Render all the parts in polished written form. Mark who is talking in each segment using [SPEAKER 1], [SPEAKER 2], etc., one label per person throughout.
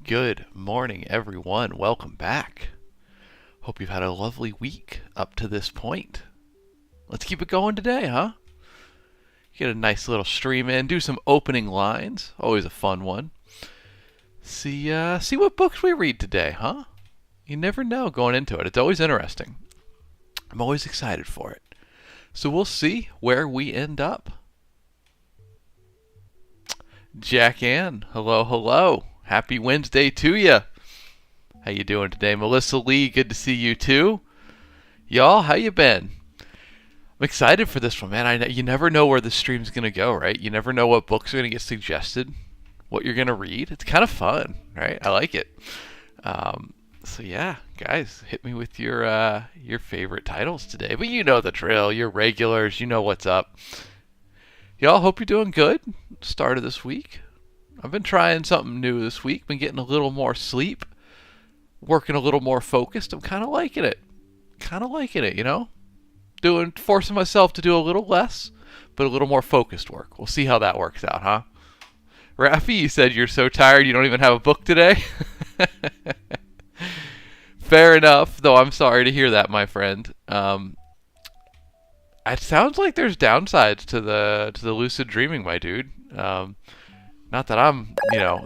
[SPEAKER 1] Good morning, everyone. Welcome back. Hope you've had a lovely week up to this point. Let's keep it going today, huh? Get a nice little stream in, do some opening lines. Always a fun one. See what books we read today, huh? You never know going into it. It's always interesting. I'm always excited for it. So we'll see where we end up. Jack Ann, hello, hello. Happy Wednesday to you. How you doing today? Melissa Lee, good to see you too. Y'all, how you been? I'm excited for this one, man. You never know where the stream's going to go, right? You never know what books are going to get suggested, what you're going to read. It's kind of fun, right? I like it. So yeah, guys, hit me with your favorite titles today. But you know the drill. You're regulars. You know what's up. Y'all, hope you're doing good. Start of this week. I've been trying something new this week. Been getting a little more sleep. Working a little more focused. I'm kind of liking it. You know? Forcing myself to do a little less, but a little more focused work. We'll see how that works out, huh? Rafi, you said you're so tired you don't even have a book today? Fair enough, though I'm sorry to hear that, my friend. It sounds like there's downsides to the lucid dreaming, my dude. Not that I'm,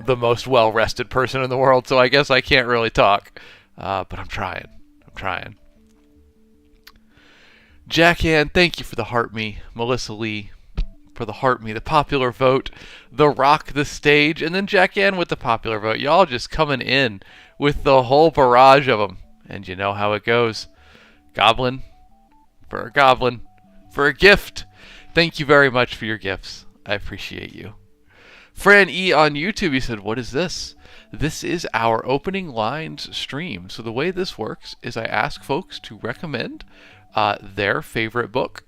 [SPEAKER 1] the most well-rested person in the world, so I guess I can't really talk. But I'm trying. Jack Ann, thank you for the heart me. Melissa Lee for the heart me, the popular vote, the rock the stage, and then Jack Ann with the popular vote. Y'all just coming in with the whole barrage of them. And you know how it goes. Goblin for a gift. Thank you very much for your gifts. I appreciate you. Fran E on YouTube, he said, what is this? This is our opening lines stream. So the way this works is I ask folks to recommend their favorite book,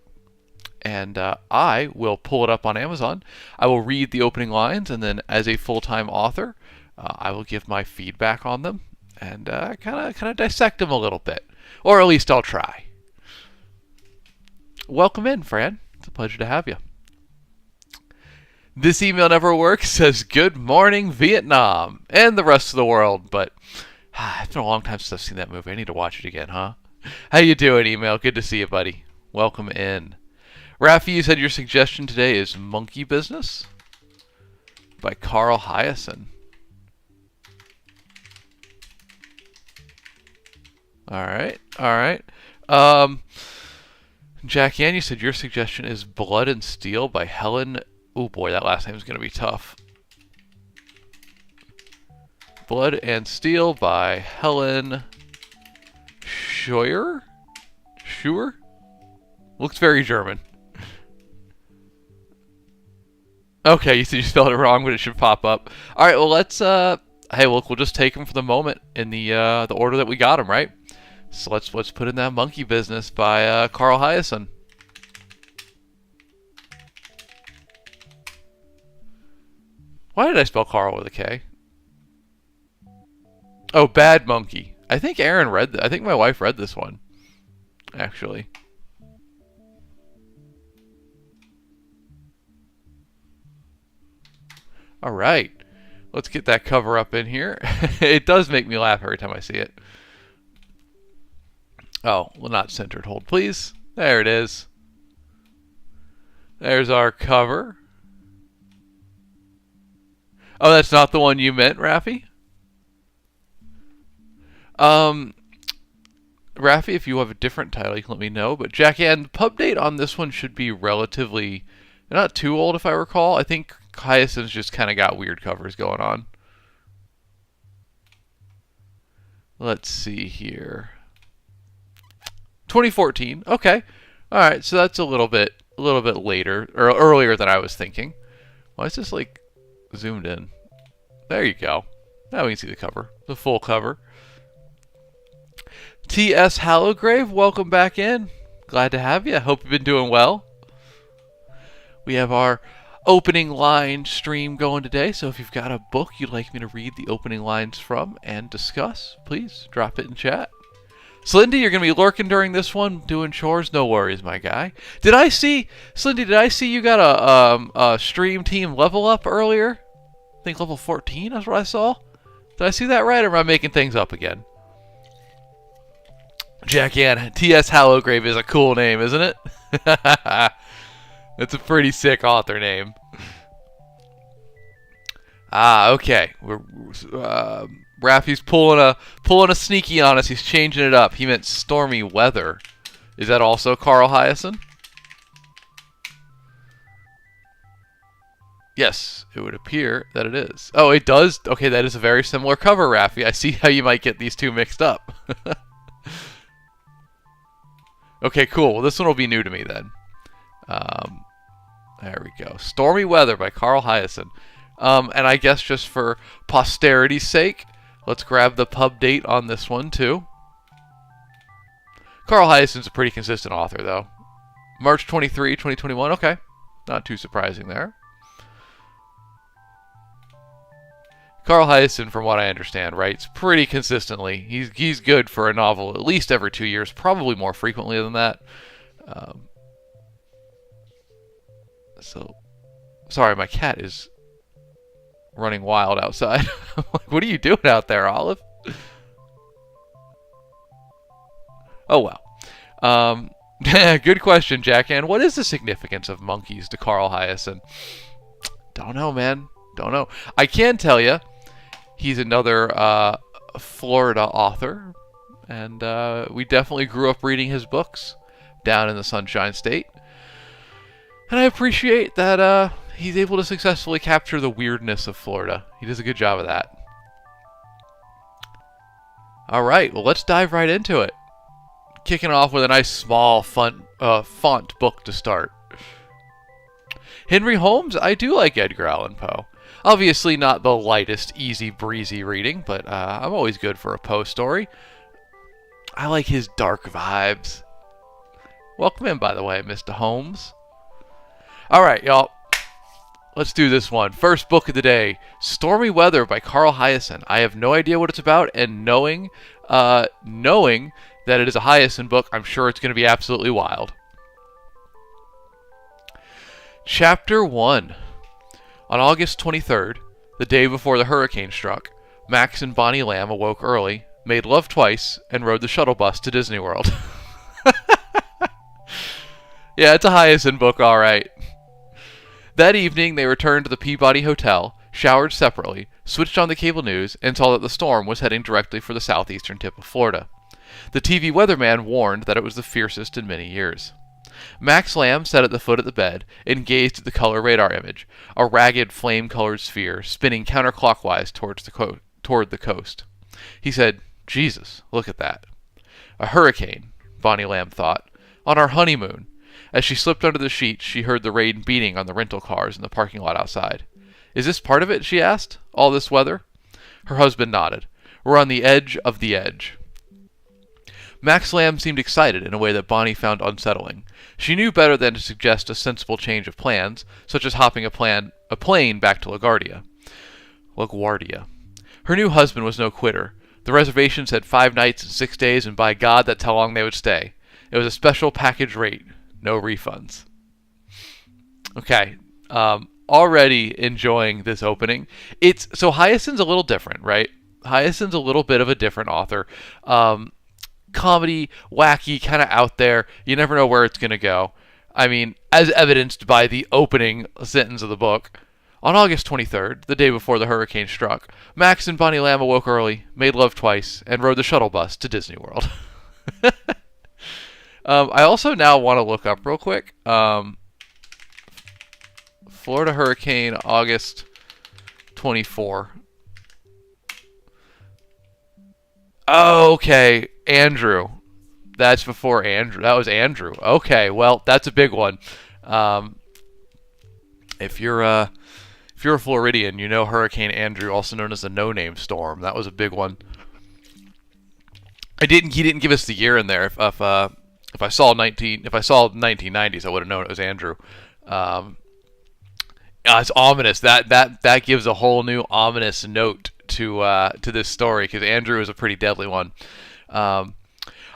[SPEAKER 1] and I will pull it up on Amazon. I will read the opening lines, and then as a full-time author, I will give my feedback on them and kind of dissect them a little bit, or at least I'll try. Welcome in, Fran. It's a pleasure to have you. This email never works says good morning Vietnam and the rest of the world, but it's been a long time since I've seen that movie. I need to watch it again, huh? How you doing, email? Good to see you, buddy. Welcome in. Rafi, you said your suggestion today is Monkey Business by Carl Hyacin. All right. Jack Ann, you said your suggestion is Blood and Steel by Helen. Oh boy, that last name is going to be tough. Blood and Steel by Helen Scheuer? Looks very German. Okay, you said you spelled it wrong, but it should pop up. All right, well let's hey, look, we'll just take them for the moment in the order that we got them, right? So let's put in that Monkey Business by Carl Hyacin. Why did I spell Carl with a K? Oh, Bad Monkey. I think Aaron read I think my wife read this one, actually. All right. Let's get that cover up in here. It does make me laugh every time I see it. Oh, well, not centered. Hold, please. There it is. There's our cover. Oh, that's not the one you meant, Rafi? Rafi, if you have a different title, you can let me know. But Jack Ann, the pub date on this one should be relatively not too old, if I recall. I think Hyacin's just kind of got weird covers going on. Let's see here. 2014. Okay. All right. So that's a little bit later or earlier than I was thinking. Why is this like zoomed in? There you go. Now we can see the cover, the full cover. T.S. Hallowgrave, welcome back in. Glad to have you. Hope you've been doing well. We have our opening line stream going today, so if you've got a book you'd like me to read the opening lines from and discuss, please drop it in chat. Slindy, you're going to be lurking during this one, doing chores? No worries, my guy. Slindy, did I see you got a stream team level up earlier? I think level 14 is what I saw. Did I see that right, or am I making things up again? Jack Ann. T.S. Hallowgrave is a cool name, isn't it? That's a pretty sick author name. Okay. Raffy's pulling a sneaky on us. He's changing it up. He meant stormy weather. Is that also Carl Hyacin? Yes, it would appear that it is. Oh, it does. Okay, that is a very similar cover, Raffy. I see how you might get these two mixed up. Okay, cool. Well, this one will be new to me then. There we go. Stormy Weather by Carl Hyacin. And I guess just for posterity's sake, let's grab the pub date on this one too. Carl Hyacin's a pretty consistent author, though. March 23, 2021. Okay. Not too surprising there. Carl Hyacin, from what I understand, writes pretty consistently. He's good for a novel at least every 2 years, probably more frequently than that. Sorry, my cat is running wild outside. I'm like, what are you doing out there, Olive? Oh, well. Good question, Jack Ann. What is the significance of monkeys to Carl Hyacin? Don't know, man. Don't know. I can tell you, he's another Florida author, and we definitely grew up reading his books down in the Sunshine State. And I appreciate that he's able to successfully capture the weirdness of Florida. He does a good job of that. All right, well, let's dive right into it. Kicking off with a nice small font book to start. Henry Holmes, I do like Edgar Allan Poe. Obviously not the lightest, easy breezy reading, but I'm always good for a Poe story. I like his dark vibes. Welcome in, by the way, Mr. Holmes. All right, y'all. Let's do this one. First book of the day, Stormy Weather by Carl Hyacin. I have no idea what it's about, and knowing that it is a Hyacin book, I'm sure it's going to be absolutely wild. Chapter 1. On August 23rd, the day before the hurricane struck, Max and Bonnie Lamb awoke early, made love twice, and rode the shuttle bus to Disney World. Yeah, it's a Hyacin book, all right. That evening, they returned to the Peabody Hotel, showered separately, switched on the cable news, and saw that the storm was heading directly for the southeastern tip of Florida. The TV weatherman warned that it was the fiercest in many years. Max Lamb sat at the foot of the bed and gazed at the color radar image, a ragged flame-colored sphere spinning counterclockwise toward the coast. He said, "Jesus, look at that." A hurricane, Bonnie Lamb thought. On our honeymoon. As she slipped under the sheets, she heard the rain beating on the rental cars in the parking lot outside. "Is this part of it?" she asked. "All this weather?" Her husband nodded. "We're on the edge of the edge." Max Lamb seemed excited in a way that Bonnie found unsettling. She knew better than to suggest a sensible change of plans, such as hopping a plane back to LaGuardia. Her new husband was no quitter. The reservations had 5 nights and 6 days, and by God, that's how long they would stay. It was a special package rate. No refunds. Okay. Already enjoying this opening. So Hyacin's a little different, right? Hyacin's a little bit of a different author. Comedy, wacky, kind of out there. You never know where it's going to go. I mean, as evidenced by the opening sentence of the book. On August 23rd, the day before the hurricane struck, Max and Bonnie Lamb awoke early, made love twice, and rode the shuttle bus to Disney World. I also now want to look up real quick. Florida hurricane, August 24. Oh, okay. Andrew. That's before Andrew. That was Andrew. Okay, well, that's a big one. If you're a Floridian, you know Hurricane Andrew, also known as the No-Name Storm. That was a big one. He didn't give us the year in there. If I saw 1990s, I would have known it was Andrew. It's ominous. That gives a whole new ominous note to this story, because Andrew is a pretty deadly one.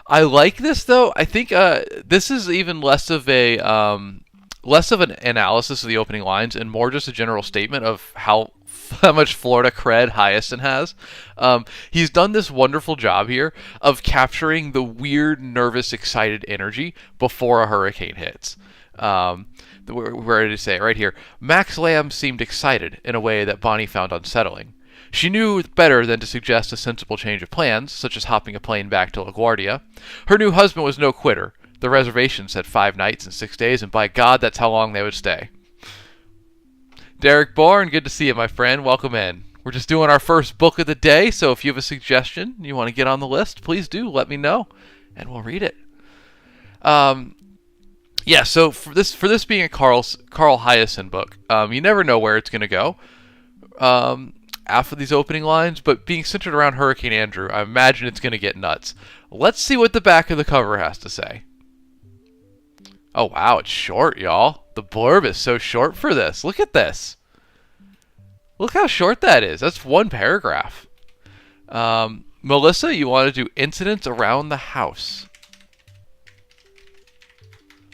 [SPEAKER 1] I like this though. I think this is even less of an analysis of the opening lines and more just a general statement of how Florida cred Hyacinth has. He's done this wonderful job here of capturing the weird, nervous, excited energy before a hurricane hits. Where did it say it? Right here. Max Lamb seemed excited in a way that Bonnie found unsettling. She knew better than to suggest a sensible change of plans, such as hopping a plane back to LaGuardia. Her new husband was no quitter. The reservation said 5 nights and 6 days, and by God, that's how long they would stay. Derek Bourne, good to see you, my friend. Welcome in. We're just doing our first book of the day, so if you have a suggestion you want to get on the list, please do let me know, and we'll read it. Yeah, so for this being a Carl Hiaasen book, you never know where it's going to go after these opening lines, but being centered around Hurricane Andrew, I imagine it's going to get nuts. Let's see what the back of the cover has to say. Oh, wow, it's short, y'all. The blurb is so short for this. Look at this. Look how short that is. That's one paragraph. Melissa, you want to do Incidents Around the House.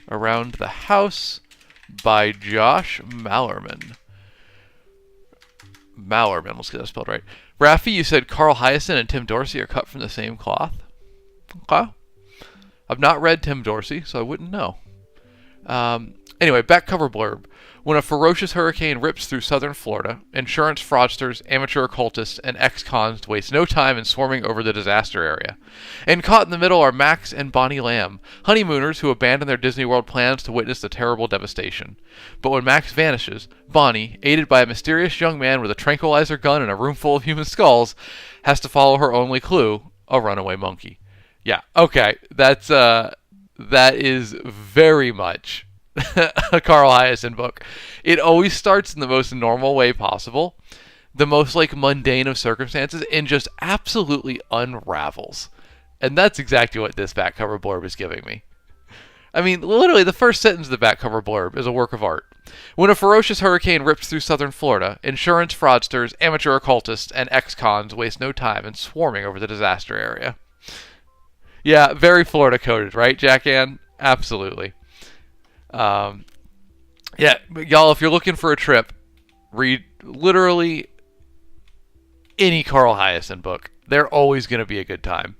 [SPEAKER 1] Around the House by Josh Mallerman. Let's get that spelled right. Raffi, you said Carl Hiaasen and Tim Dorsey are cut from the same cloth. Okay. I've not read Tim Dorsey, so I wouldn't know. Anyway, back cover blurb. When a ferocious hurricane rips through southern Florida, insurance fraudsters, amateur occultists, and ex-cons waste no time in swarming over the disaster area. And caught in the middle are Max and Bonnie Lamb, honeymooners who abandon their Disney World plans to witness the terrible devastation. But when Max vanishes, Bonnie, aided by a mysterious young man with a tranquilizer gun and a room full of human skulls, has to follow her only clue, a runaway monkey. Yeah, okay, that is very much a Carl Hiaasen book. It always starts in the most normal way possible, the most mundane of circumstances, and just absolutely unravels. And that's exactly what this back cover blurb is giving me. I mean, literally, the first sentence of the back cover blurb is a work of art. When a ferocious hurricane rips through southern Florida, insurance fraudsters, amateur occultists, and ex-cons waste no time in swarming over the disaster area. Yeah, very Florida coded, right, Jack Ann? Absolutely. Yeah, y'all, if you're looking for a trip, read literally any Carl Hiaasen book. They're always going to be a good time.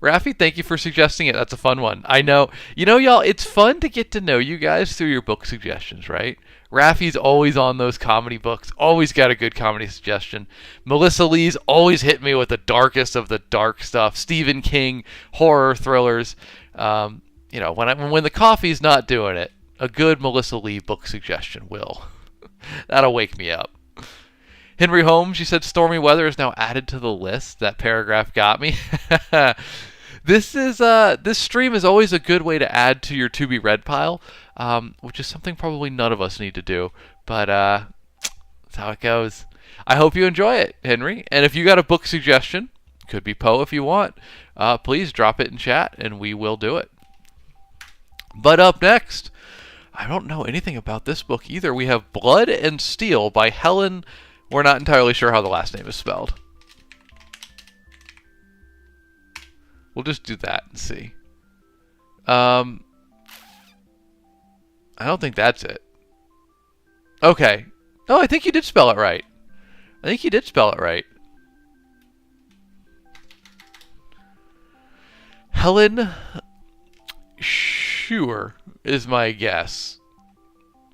[SPEAKER 1] Raffi, thank you for suggesting it. That's a fun one. I know. You know, y'all, it's fun to get to know you guys through your book suggestions, right? Raffi's always on those comedy books. Always got a good comedy suggestion. Melissa Lee's always hit me with the darkest of the dark stuff. Stephen King, horror thrillers. You know, when the coffee's not doing it, a good Melissa Lee book suggestion will. That'll wake me up. Henry Holmes, you said stormy weather is now added to the list. That paragraph got me. This stream is always a good way to add to your to be read pile, which is something probably none of us need to do, but that's how it goes. I hope you enjoy it, Henry. And if you got a book suggestion, could be Poe if you want, please drop it in chat and we will do it. But up next, I don't know anything about this book either. We have Blood and Steel by Helen. We're not entirely sure how the last name is spelled. We'll just do that and see. I don't think that's it. Okay. Oh, I think you did spell it right. Helen Schuer is my guess,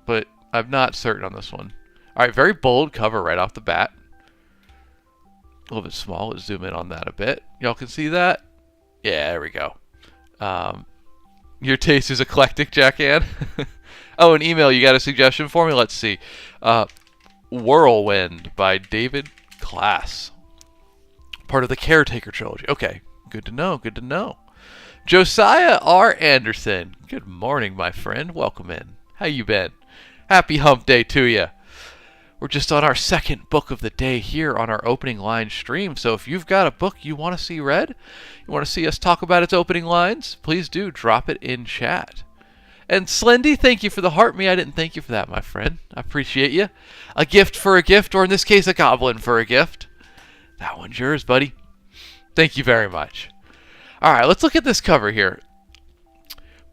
[SPEAKER 1] but I'm not certain on this one. All right, very bold cover right off the bat. A little bit small. Let's zoom in on that a bit. Y'all can see that? Yeah, there we go. Your taste is eclectic, Jack Ann. Oh, an email. You got a suggestion for me? Let's see. Whirlwind by David Class. Part of the Caretaker trilogy. Okay, good to know. Josiah R. Anderson. Good morning, my friend. Welcome in. How you been? Happy hump day to you. We're just on our second book of the day here on our opening line stream. So if you've got a book you want to see read, you want to see us talk about its opening lines, please do drop it in chat. And Slendy, thank you for the heart me. I didn't thank you for that, my friend. I appreciate you. A gift for a gift, or in this case, a goblin for a gift. That one's yours, buddy. Thank you very much. All right, let's look at this cover here.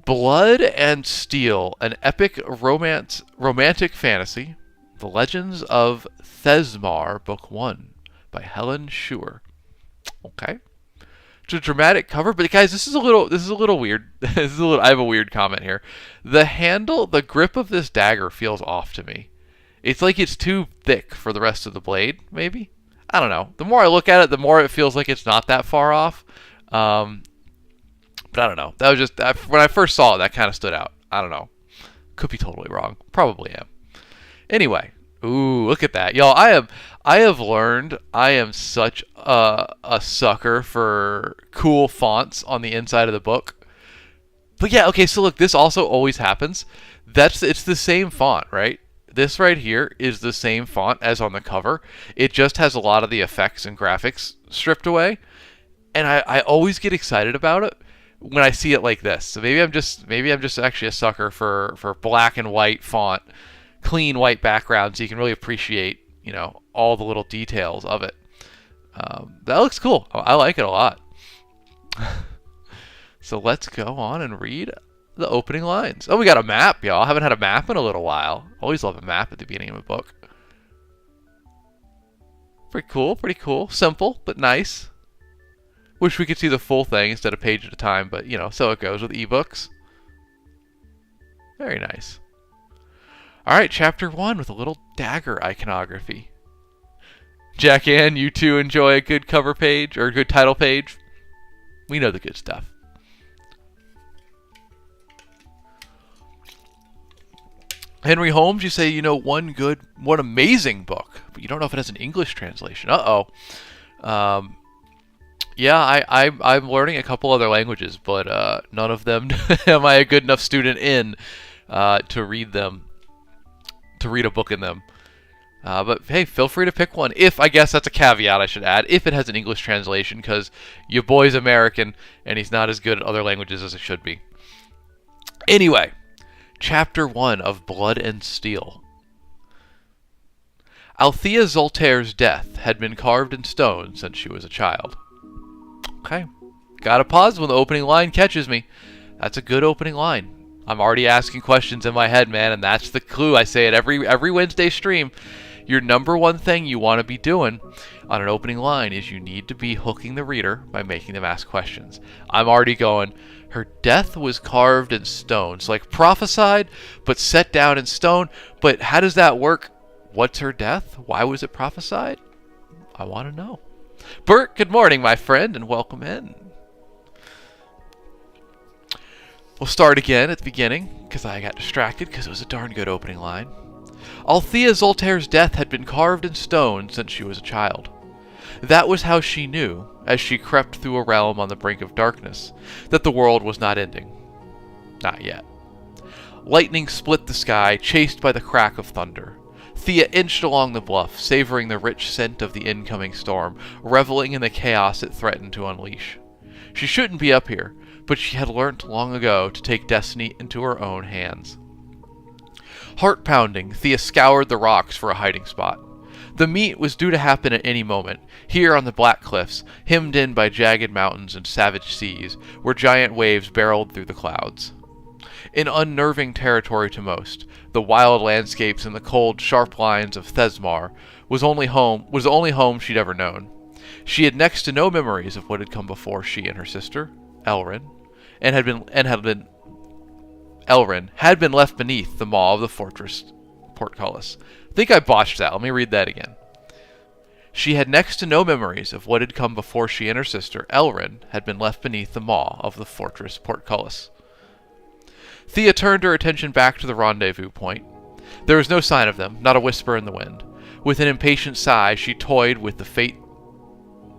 [SPEAKER 1] Blood and Steel, an epic romantic fantasy. The Legends of Thesmar, Book 1 by Helen Schuer. Okay. It's a dramatic cover, but guys, this is a little weird. I have a weird comment here. The grip of this dagger feels off to me. It's like it's too thick for the rest of the blade, maybe? I don't know. The more I look at it, the more it feels like it's not that far off. But I don't know. That was just, when I first saw it, that kind of stood out. I don't know. Could be totally wrong. Probably am. Anyway. Ooh, look at that. Y'all, I have learned I am such a sucker for cool fonts on the inside of the book. But yeah, okay, so look, this also always happens. It's the same font, right? This right here is the same font as on the cover. It just has a lot of the effects and graphics stripped away. And I always get excited about it when I see it like this. So maybe I'm just actually a sucker for black and white font, clean white background, so you can really appreciate, all the little details of it. That looks cool. I like it a lot. So let's go on and read the opening lines. Oh, we got a map, y'all. I haven't had a map in a little while. Always love a map at the beginning of a book. Pretty cool. Simple, but nice. Wish we could see the full thing instead of page at a time, but, so it goes with ebooks. Very nice. Alright, chapter 1 with a little dagger iconography. Jack-Ann, you too enjoy a good cover page, or a good title page? We know the good stuff. Henry Holmes, you say, one amazing book, but you don't know if it has an English translation. Uh-oh. Yeah, I'm learning a couple other languages, but none of them am I a good enough student in to read a book in them. But hey, feel free to pick one. I guess that's a caveat I should add, if it has an English translation, because your boy's American, and he's not as good at other languages as he should be. Anyway. Chapter 1 of Blood and Steel. Althea Zoltaire's death had been carved in stone since she was a child. Okay. Gotta pause when the opening line catches me. That's a good opening line. I'm already asking questions in my head, man, and that's the clue. I say it every Wednesday stream. Your number one thing you want to be doing on an opening line is you need to be hooking the reader by making them ask questions. I'm already going, her death was carved in stone. So like prophesied, but set down in stone. But how does that work? What's her death? Why was it prophesied? I want to know. Bert, good morning, my friend, and welcome in. We'll start again at the beginning, because I got distracted because it was a darn good opening line. Althea Zoltaire's death had been carved in stone since she was a child. That was how she knew, as she crept through a realm on the brink of darkness, that the world was not ending. Not yet. Lightning split the sky, chased by the crack of thunder. Thea inched along the bluff, savoring the rich scent of the incoming storm, reveling in the chaos it threatened to unleash. She shouldn't be up here, but she had learnt long ago to take destiny into her own hands. Heart-pounding, Thea scoured the rocks for a hiding spot. The meet was due to happen at any moment, here on the Black Cliffs, hemmed in by jagged mountains and savage seas, where giant waves barreled through the clouds. In unnerving territory to most, the wild landscapes and the cold, sharp lines of Thesmar was the only home she'd ever known. She had next to no memories of what had come before she and her sister, Elrin, Elrin had been left beneath the maw of the fortress portcullis. I think I botched that. Let me read that again. She had next to no memories of what had come before she and her sister, Elrin, had been left beneath the maw of the fortress portcullis. Thea turned her attention back to the rendezvous point. There was no sign of them, not a whisper in the wind. With an impatient sigh, she toyed with the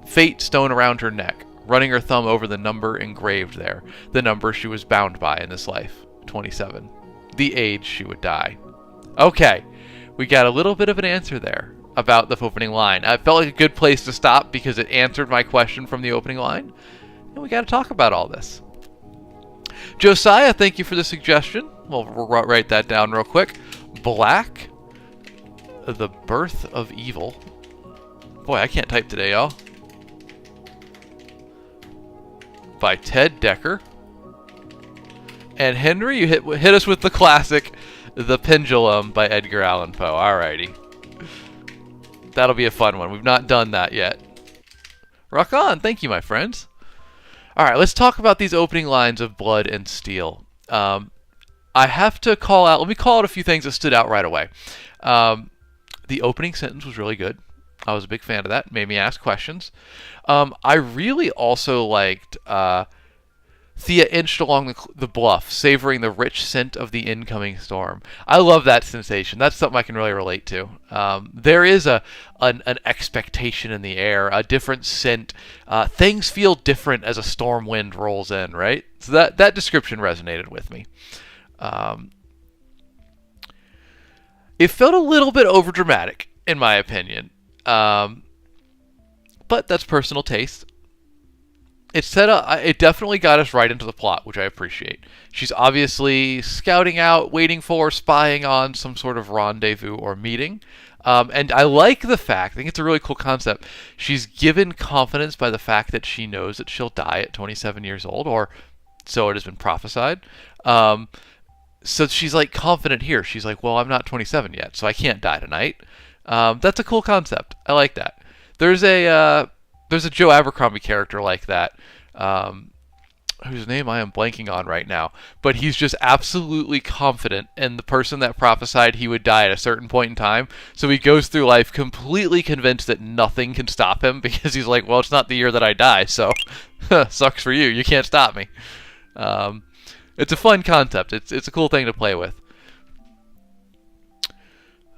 [SPEAKER 1] fate stone around her neck, running her thumb over the number engraved there, the number she was bound by in this life, 27, the age she would die. Okay, we got a little bit of an answer there about the opening line. I felt like a good place to stop because it answered my question from the opening line, and we got to talk about all this. Josiah, thank you for the suggestion. We'll write that down real quick. Black, The Birth of Evil. Boy, I can't type today, y'all. By Ted Decker. And Henry, you hit us with the classic, The Pendulum by Edgar Allan Poe. Alrighty. That'll be a fun one. We've not done that yet. Rock on. Thank you, my friends. Alright, let's talk about these opening lines of Blood and Steel. I have to call out, let me call out a few things that stood out right away. The opening sentence was really good. I was a big fan of that. Made me ask questions. I really also liked Thea inched along the bluff, savoring the rich scent of the incoming storm. I love that sensation. That's something I can really relate to. There is an expectation in the air, a different scent. Things feel different as a storm wind rolls in, right? So that description resonated with me. It felt a little bit overdramatic, in my opinion. But that's personal taste. It definitely got us right into the plot, which I appreciate. She's obviously scouting out, waiting for, spying on some sort of rendezvous or meeting. And I like the fact, I think it's a really cool concept, she's given confidence by the fact that she knows that she'll die at 27 years old, or so it has been prophesied. So she's like confident here. She's like, well, I'm not 27 yet, so I can't die tonight. That's a cool concept. I like that. There's a Joe Abercrombie character like that, whose name I am blanking on right now, but he's just absolutely confident in the person that prophesied he would die at a certain point in time, so he goes through life completely convinced that nothing can stop him, because he's like, well, it's not the year that I die, so sucks for you, you can't stop me. It's a fun concept. It's a cool thing to play with.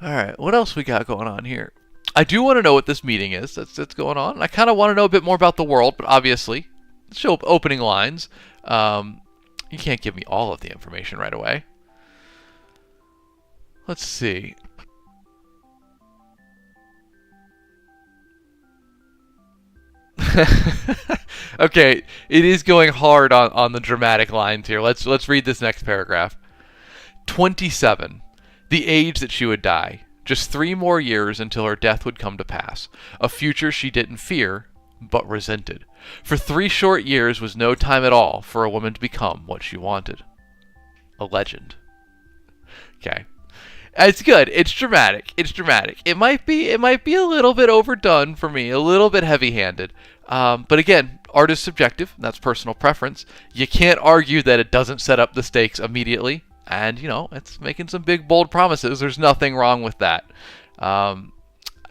[SPEAKER 1] Alright, what else we got going on here? I do want to know what this meeting is that's going on. I kind of want to know a bit more about the world, but obviously, show opening lines. You can't give me all of the information right away. Let's see. Okay, it is going hard on the dramatic lines here. Let's read this next paragraph. 27, the age that she would die. Just 3 more years until her death would come to pass. A future she didn't fear, but resented. For 3 short years was no time at all for a woman to become what she wanted. A legend. Okay. It's good. It's dramatic. It might be a little bit overdone for me, a little bit heavy-handed. But again, art is subjective, and that's personal preference. You can't argue that it doesn't set up the stakes immediately. And, it's making some big, bold promises. There's nothing wrong with that. I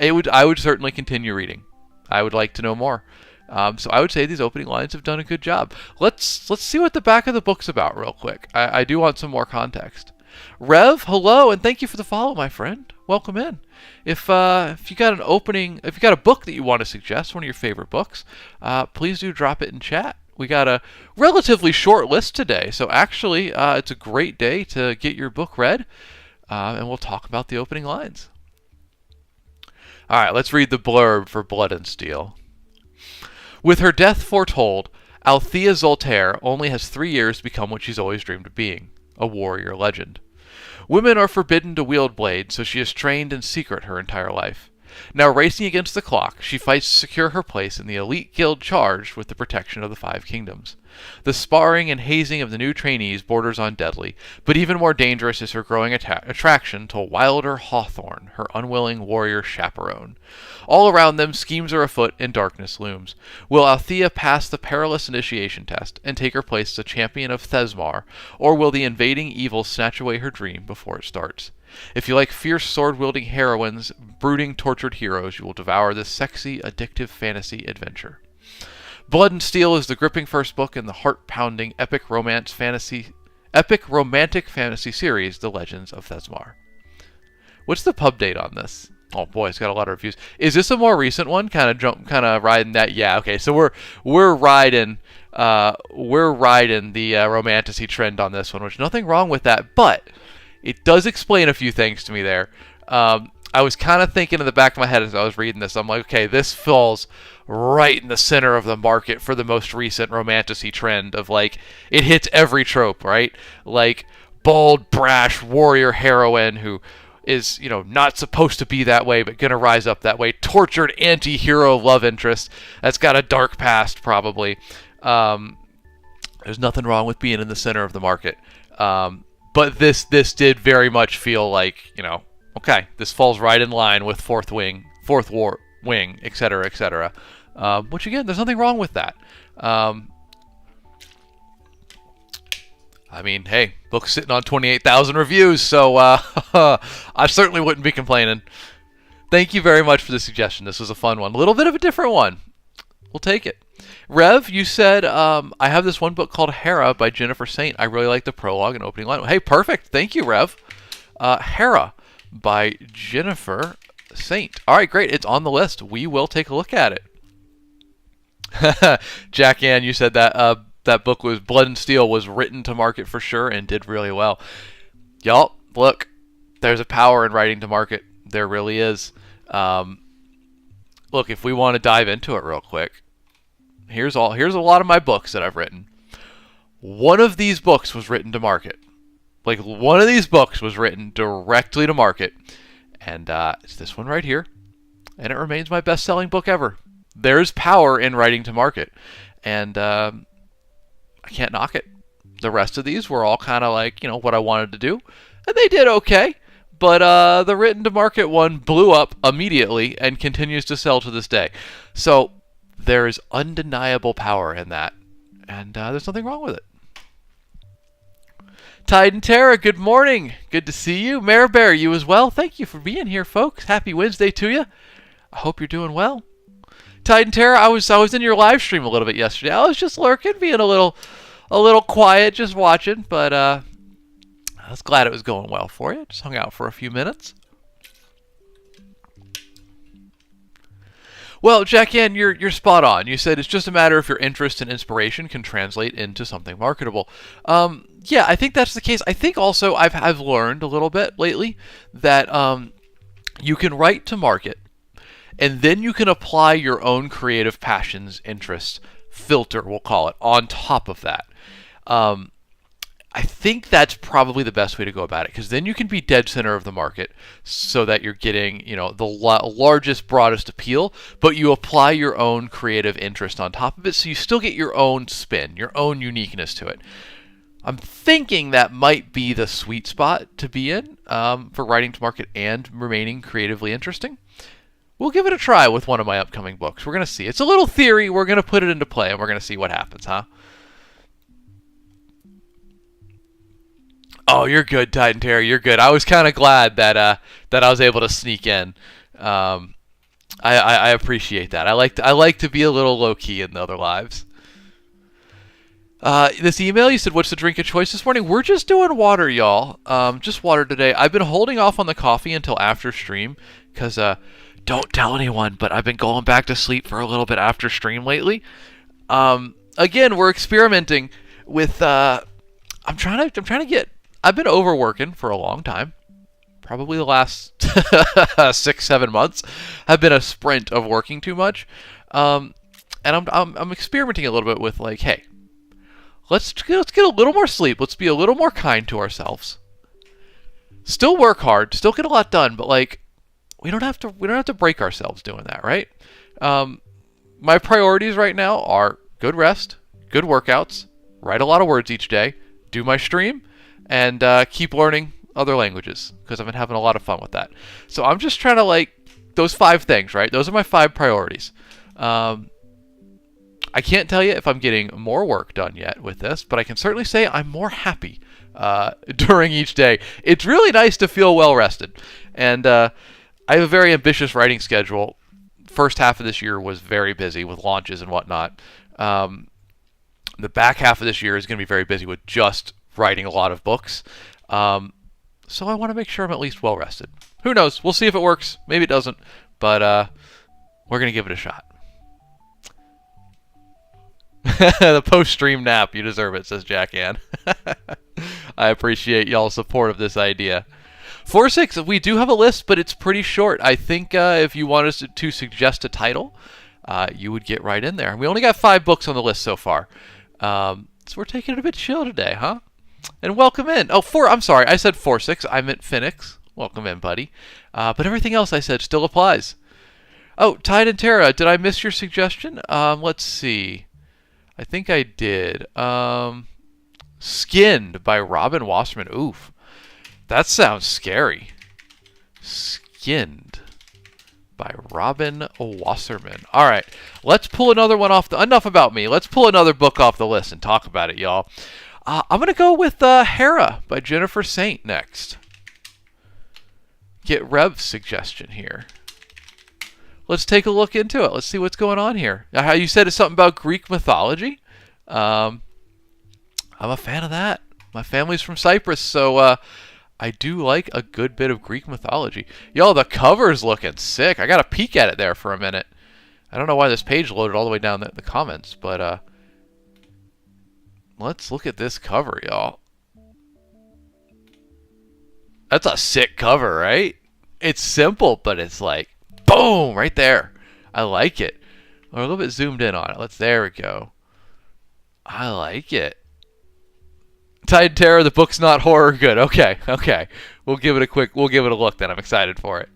[SPEAKER 1] would certainly continue reading. I would like to know more. So I would say these opening lines have done a good job. Let's see what the back of the book's about real quick. I do want some more context. Rev, hello, and thank you for the follow, my friend. Welcome in. If you got a book that you want to suggest, one of your favorite books, please do drop it in chat. We got a relatively short list today, so actually it's a great day to get your book read, and we'll talk about the opening lines. All right, let's read the blurb for Blood and Steel. With her death foretold, Althea Zoltaire only has 3 years to become what she's always dreamed of being, a warrior legend. Women are forbidden to wield blades, so she has trained in secret her entire life. Now racing against the clock, she fights to secure her place in the elite guild charged with the protection of the 5 kingdoms. The sparring and hazing of the new trainees borders on deadly, but even more dangerous is her growing attraction to Wilder Hawthorne, her unwilling warrior chaperone. All around them, schemes are afoot and darkness looms. Will Althea pass the perilous initiation test and take her place as a champion of Thesmar, or will the invading evil snatch away her dream before it starts? If you like fierce sword-wielding heroines, brooding tortured heroes, you will devour this sexy, addictive fantasy adventure. Blood and Steel is the gripping first book in the heart-pounding epic romantic fantasy series, The Legends of Thesmar. What's the pub date on this? Oh boy, it's got a lot of reviews. Is this a more recent one? Kind of riding that. Yeah, okay. So we're riding the romantasy trend on this one, which nothing wrong with that, but it does explain a few things to me there. I was kind of thinking in the back of my head as I was reading this, I'm like, okay, this falls right in the center of the market for the most recent romantasy trend of, like, it hits every trope, right? Like, bold, brash warrior heroine who is, not supposed to be that way, but gonna rise up that way. Tortured anti-hero love interest that's got a dark past, probably. There's nothing wrong with being in the center of the market. But this did very much feel like, okay, this falls right in line with fourth wing, et cetera, et cetera. Which again, there's nothing wrong with that. I mean, hey, book's sitting on 28,000 reviews, so I certainly wouldn't be complaining. Thank you very much for the suggestion. This was a fun one. A little bit of a different one. We'll take it. Rev, you said, I have this one book called Hera by Jennifer Saint. I really like the prologue and opening line. Hey, perfect. Thank you, Rev. Hera by Jennifer Saint. All right, great. It's on the list. We will take a look at it. Jack Ann, you said that that book was Blood and Steel was written to market for sure and did really well. Y'all, look, there's a power in writing to market. There really is. Look, if we want to dive into it real quick, here's a lot of my books that I've written. One of these books was written to market. Like, one of these books was written directly to market. And it's this one right here. And it remains my best-selling book ever. There's power in writing to market. And I can't knock it. The rest of these were all kind of like, what I wanted to do. And they did okay. But the written to market one blew up immediately and continues to sell to this day. So there is undeniable power in that. And there's nothing wrong with it. Tide and Tara, good morning. Good to see you. Mare Bear, you as well. Thank you for being here, folks. Happy Wednesday to you. I hope you're doing well. Tide and Tara, I was in your live stream a little bit yesterday. I was just lurking, being a little quiet, just watching. But I was glad it was going well for you. Just hung out for a few minutes. Well, Jack Ann, you're spot on. You said it's just a matter if your interest and inspiration can translate into something marketable. Yeah, I think that's the case. I think also I've learned a little bit lately that you can write to market, and then you can apply your own creative passions, interests, filter, we'll call it, on top of that. I think that's probably the best way to go about it, because then you can be dead center of the market so that you're getting, the largest, broadest appeal, but you apply your own creative interest on top of it, so you still get your own spin, your own uniqueness to it. I'm thinking that might be the sweet spot to be in for writing to market and remaining creatively interesting. We'll give it a try with one of my upcoming books. We're going to see. It's a little theory. We're going to put it into play, and we're going to see what happens, huh? Oh, you're good, Titan Terry. You're good. I was kind of glad that I was able to sneak in. I appreciate that. I like to be a little low key in the other lives. This email, you said, what's the drink of choice this morning? We're just doing water, y'all. Just water today. I've been holding off on the coffee until after stream because don't tell anyone, but I've been going back to sleep for a little bit after stream lately. Again, we're experimenting with. I'm trying to get. I've been overworking for a long time. Probably the last 6-7 months have been a sprint of working too much, and I'm experimenting a little bit with like, hey, let's get a little more sleep. Let's be a little more kind to ourselves. Still work hard, still get a lot done, but like we don't have to break ourselves doing that, right? My priorities right now are good rest, good workouts, write a lot of words each day, do my stream, and keep learning other languages because I've been having a lot of fun with that. So I'm just trying to like those 5 things, right? Those are my 5 priorities. I can't tell you if I'm getting more work done yet with this, but I can certainly say I'm more happy during each day. It's really nice to feel well rested. And I have a very ambitious writing schedule. First half of this year was very busy with launches and whatnot. The back half of this year is going to be very busy with just writing a lot of books. So I want to make sure I'm at least well rested. Who knows? We'll see if it works. Maybe it doesn't. But we're going to give it a shot. The post-stream nap. You deserve it, says Jack Ann. I appreciate y'all's support of this idea. 4-6, we do have a list, but it's pretty short. I think if you want us to suggest a title, you would get right in there. We only got 5 books on the list so far. So we're taking it a bit chill today, huh? And welcome in. Oh, I'm sorry. I said 4-6. I meant Phoenix. Welcome in, buddy. But everything else I said still applies. Oh, Tide and Tara, did I miss your suggestion? Let's see. I think I did. Skinned by Robin Wasserman. Oof. That sounds scary. Skinned by Robin Wasserman. All right, let's pull another one off enough about me. Let's pull another book off the list and talk about it, y'all. I'm going to go with Hera by Jennifer Saint next. Get Rev's suggestion here. Let's take a look into it. Let's see what's going on here. Now, how you said it's something about Greek mythology. I'm a fan of that. My family's from Cyprus, so I do like a good bit of Greek mythology. Yo, the cover's looking sick. I got to peek at it there for a minute. I don't know why this page loaded all the way down the comments, but let's look at this cover, y'all. That's a sick cover, right? It's simple, but it's like, boom, right there. I like it. We're a little bit zoomed in on it. There we go. I like it. Tide Terror, the book's not horror. Good. Okay. We'll give it a look then. I'm excited for it.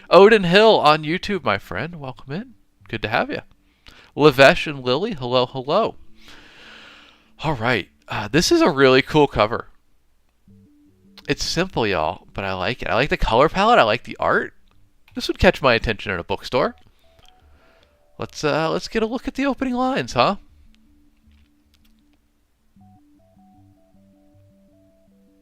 [SPEAKER 1] Odin Hill on YouTube, my friend. Welcome in. Good to have you. Lavesh and Lily, hello. All right. This is a really cool cover. It's simple, y'all, but I like it. I like the color palette. I like the art. This would catch my attention in a bookstore. Let's get a look at the opening lines, huh?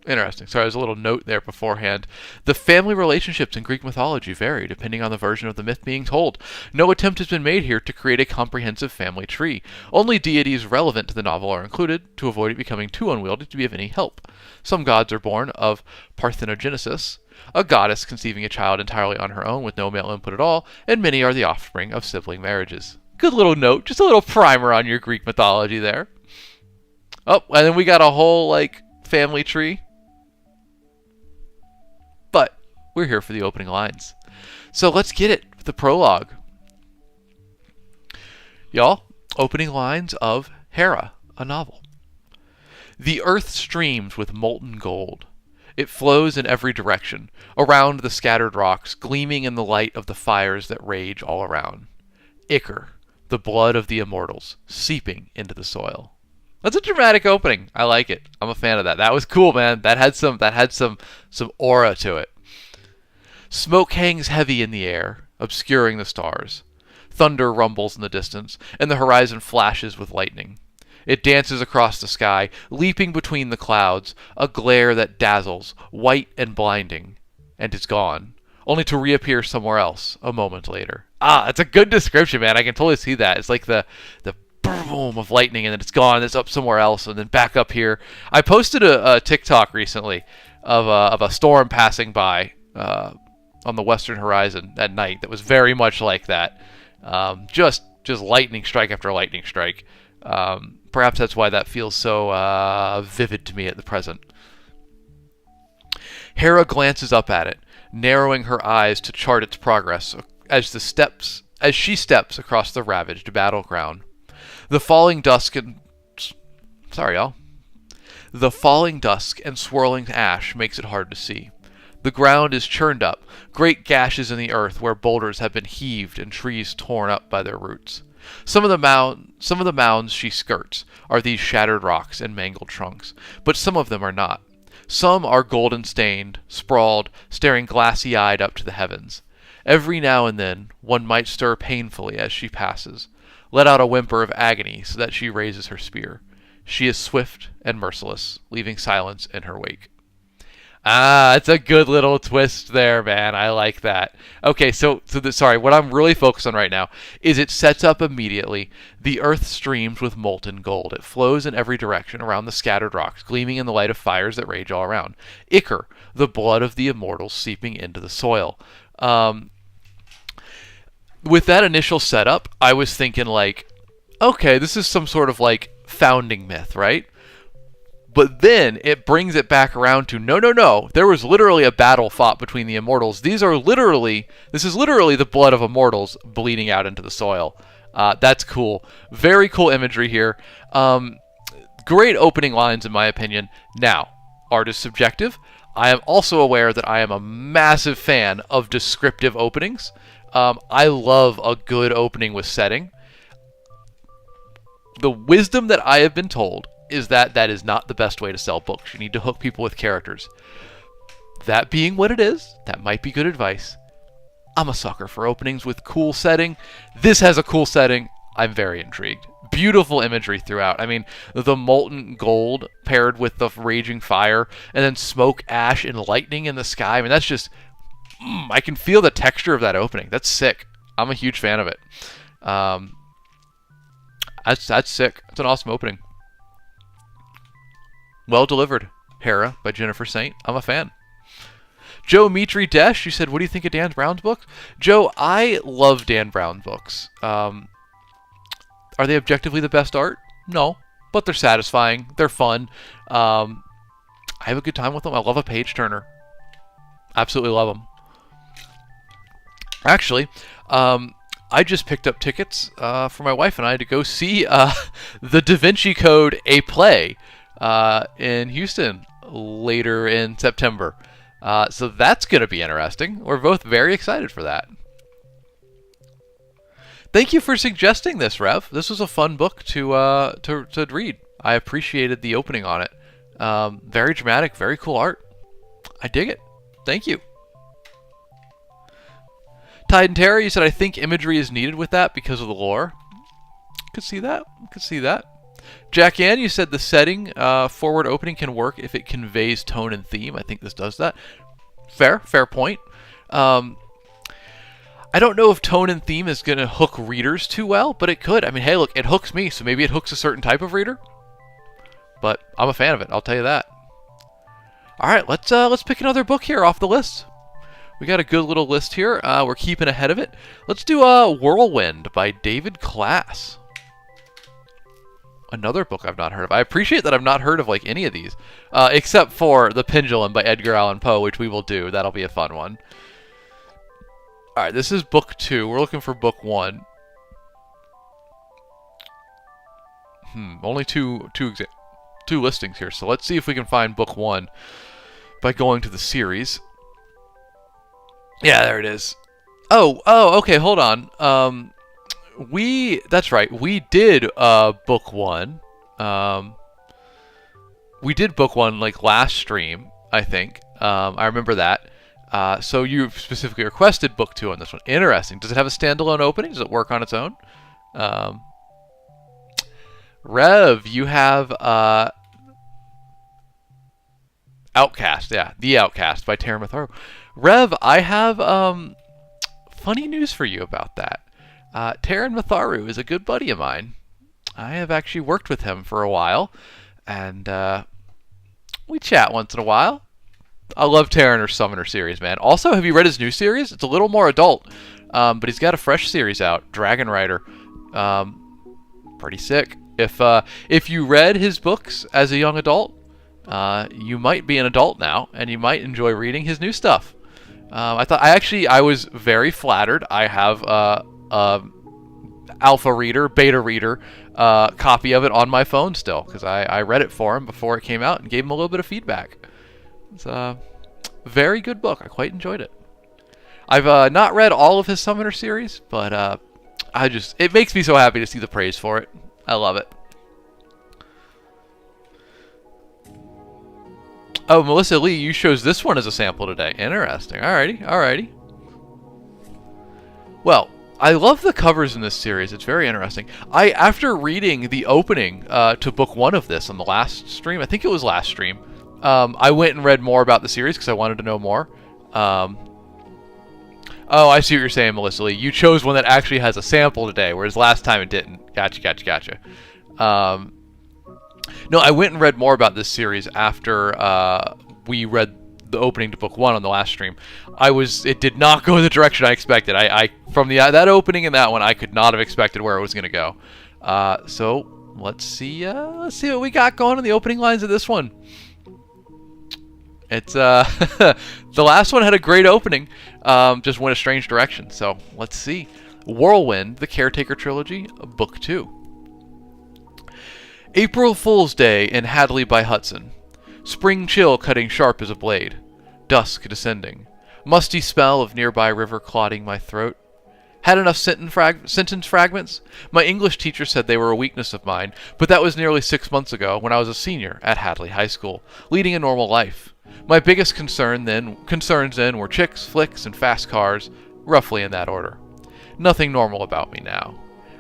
[SPEAKER 1] Interesting. Sorry, there's a little note there beforehand. The family relationships in Greek mythology vary depending on the version of the myth being told. No attempt has been made here to create a comprehensive family tree. Only deities relevant to the novel are included, to avoid it becoming too unwieldy to be of any help. Some gods are born of parthenogenesis, a goddess conceiving a child entirely on her own with no male input at all, and many are the offspring of sibling marriages. Good little note, just a little primer on your Greek mythology there. Oh, and then we got a whole, family tree. But we're here for the opening lines. So let's get it, the prologue. Y'all, opening lines of Hera, a novel. The earth streams with molten gold. It flows in every direction, around the scattered rocks, gleaming in the light of the fires that rage all around. Ichor, the blood of the immortals, seeping into the soil. That's a dramatic opening. I like it. I'm a fan of that. That was cool, man. That had some aura to it. Smoke hangs heavy in the air, obscuring the stars. Thunder rumbles in the distance, and the horizon flashes with lightning. It dances across the sky, leaping between the clouds, a glare that dazzles, white and blinding, and is gone, only to reappear somewhere else a moment later. It's a good description, man. I can totally see that. It's like the boom of lightning, and then it's gone, and it's up somewhere else, and then back up here. I posted a TikTok recently of a storm passing by on the western horizon at night that was very much like that. Just lightning strike after lightning strike. Perhaps that's why that feels so vivid to me at the present. Hera glances up at it, narrowing her eyes to chart its progress as she steps across the ravaged battleground. The falling dusk and swirling ash makes it hard to see. The ground is churned up, great gashes in the earth where boulders have been heaved and trees torn up by their roots. Some of the mounds she skirts are these shattered rocks and mangled trunks, but some of them are not. Some are golden stained, sprawled, staring glassy-eyed up to the heavens. Every now and then, one might stir painfully as she passes, let out a whimper of agony so that she raises her spear. She is swift and merciless, leaving silence in her wake. It's a good little twist there, man. I like that. Okay, what I'm really focused on right now is it sets up immediately. The earth streams with molten gold. It flows in every direction around the scattered rocks, gleaming in the light of fires that rage all around. Ichor, the blood of the immortals seeping into the soil. With that initial setup, I was thinking okay, this is some sort of founding myth, right? But then it brings it back around to no. There was literally a battle fought between the immortals. This is literally the blood of immortals bleeding out into the soil. That's cool. Very cool imagery here. Great opening lines in my opinion. Now, art is subjective. I am also aware that I am a massive fan of descriptive openings. I love a good opening with setting. the wisdom that I have been told is that that is not the best way to sell books. You need to hook people with characters. That being what it is, that might be good advice. I'm a sucker for openings with cool setting. This has a cool setting. I'm very intrigued. Beautiful imagery throughout. I mean, the molten gold paired with the raging fire, and then smoke, ash, and lightning in the sky. I mean, that's just... I can feel the texture of that opening. That's sick. I'm a huge fan of it. That's sick. It's an awesome opening. Well delivered. Hera by Jennifer Saint. I'm a fan. Joe Mitri Desh, you said, what do you think of Dan Brown's book? Joe, I love Dan Brown books. Are they objectively the best art? No, but they're satisfying. They're fun. I have a good time with them. I love a page turner. Absolutely love them. Actually, I just picked up tickets for my wife and I to go see the Da Vinci Code, a play, in Houston later in September. So that's going to be interesting. We're both very excited for that. Thank you for suggesting this, Rev. This was a fun book to read. I appreciated the opening on it. Very dramatic, very cool art. I dig it. Thank you. Tide and Terry, you said, I think imagery is needed with that because of the lore. Could see that. Could see that. Jack Ann, you said the setting forward opening can work if it conveys tone and theme. I think this does that. Fair point. I don't know if tone and theme is going to hook readers too well, but it could. I mean, hey, look, it hooks me, so maybe it hooks a certain type of reader. But I'm a fan of it, I'll tell you that. All right, let's pick another book here off the list. We got a good little list here. We're keeping ahead of it. Let's do Whirlwind by David Class. Another book I've not heard of. I appreciate that I've not heard of like any of these, except for The Pendulum by Edgar Allan Poe, which we will do. That'll be a fun one. All right, this is book 2. We're looking for book 1. Only two listings here, so let's see if we can find book 1 by going to the series. Yeah, there it is. Oh, okay, hold on. That's right. We did book 1. We did book 1 like last stream, I think. I remember that. So you specifically requested book 2 on this one. Interesting. Does it have a standalone opening? Does it work on its own? Rev, you have Outcast. Yeah, The Outcast by Tara Matharu. Rev, I have funny news for you about that. Taran Matharu is a good buddy of mine. I have actually worked with him for a while, and we chat once in a while. I love Taran or Summoner series, man. Also, have you read his new series? It's a little more adult, but he's got a fresh series out, Dragon Rider. Pretty sick. If you read his books as a young adult, you might be an adult now, and you might enjoy reading his new stuff. I was very flattered. I have alpha reader, beta reader copy of it on my phone still, because I read it for him before it came out and gave him a little bit of feedback. It's a very good book. I quite enjoyed it. I've not read all of his Summoner series, but it makes me so happy to see the praise for it. I love it. Oh, Melissa Lee, you chose this one as a sample today. Interesting. Alrighty. Well, I love the covers in this series. It's very interesting. After reading the opening to book 1 of this on the last stream, I think it was last stream, I went and read more about the series because I wanted to know more. Oh, I see what you're saying, Melissa Lee. You chose one that actually has a sample today, whereas last time it didn't. Gotcha. No, I went and read more about this series after we read the opening to book 1 on the last stream. It did not go in the direction I expected. From that opening and that one, I could not have expected where it was going to go. So let's see what we got going in the opening lines of this one. It's the last one had a great opening, just went a strange direction. So let's see. Whirlwind, the Caretaker Trilogy, Book 2. April Fool's Day in Hadley by Hudson. Spring chill cutting sharp as a blade. Dusk descending. Musty smell of nearby river clotting my throat. Had enough sentence fragments? My English teacher said they were a weakness of mine, but that was nearly 6 months ago when I was a senior at Hadley High School, leading a normal life. My biggest concerns then were chicks, flicks, and fast cars, roughly in that order. Nothing normal about me now.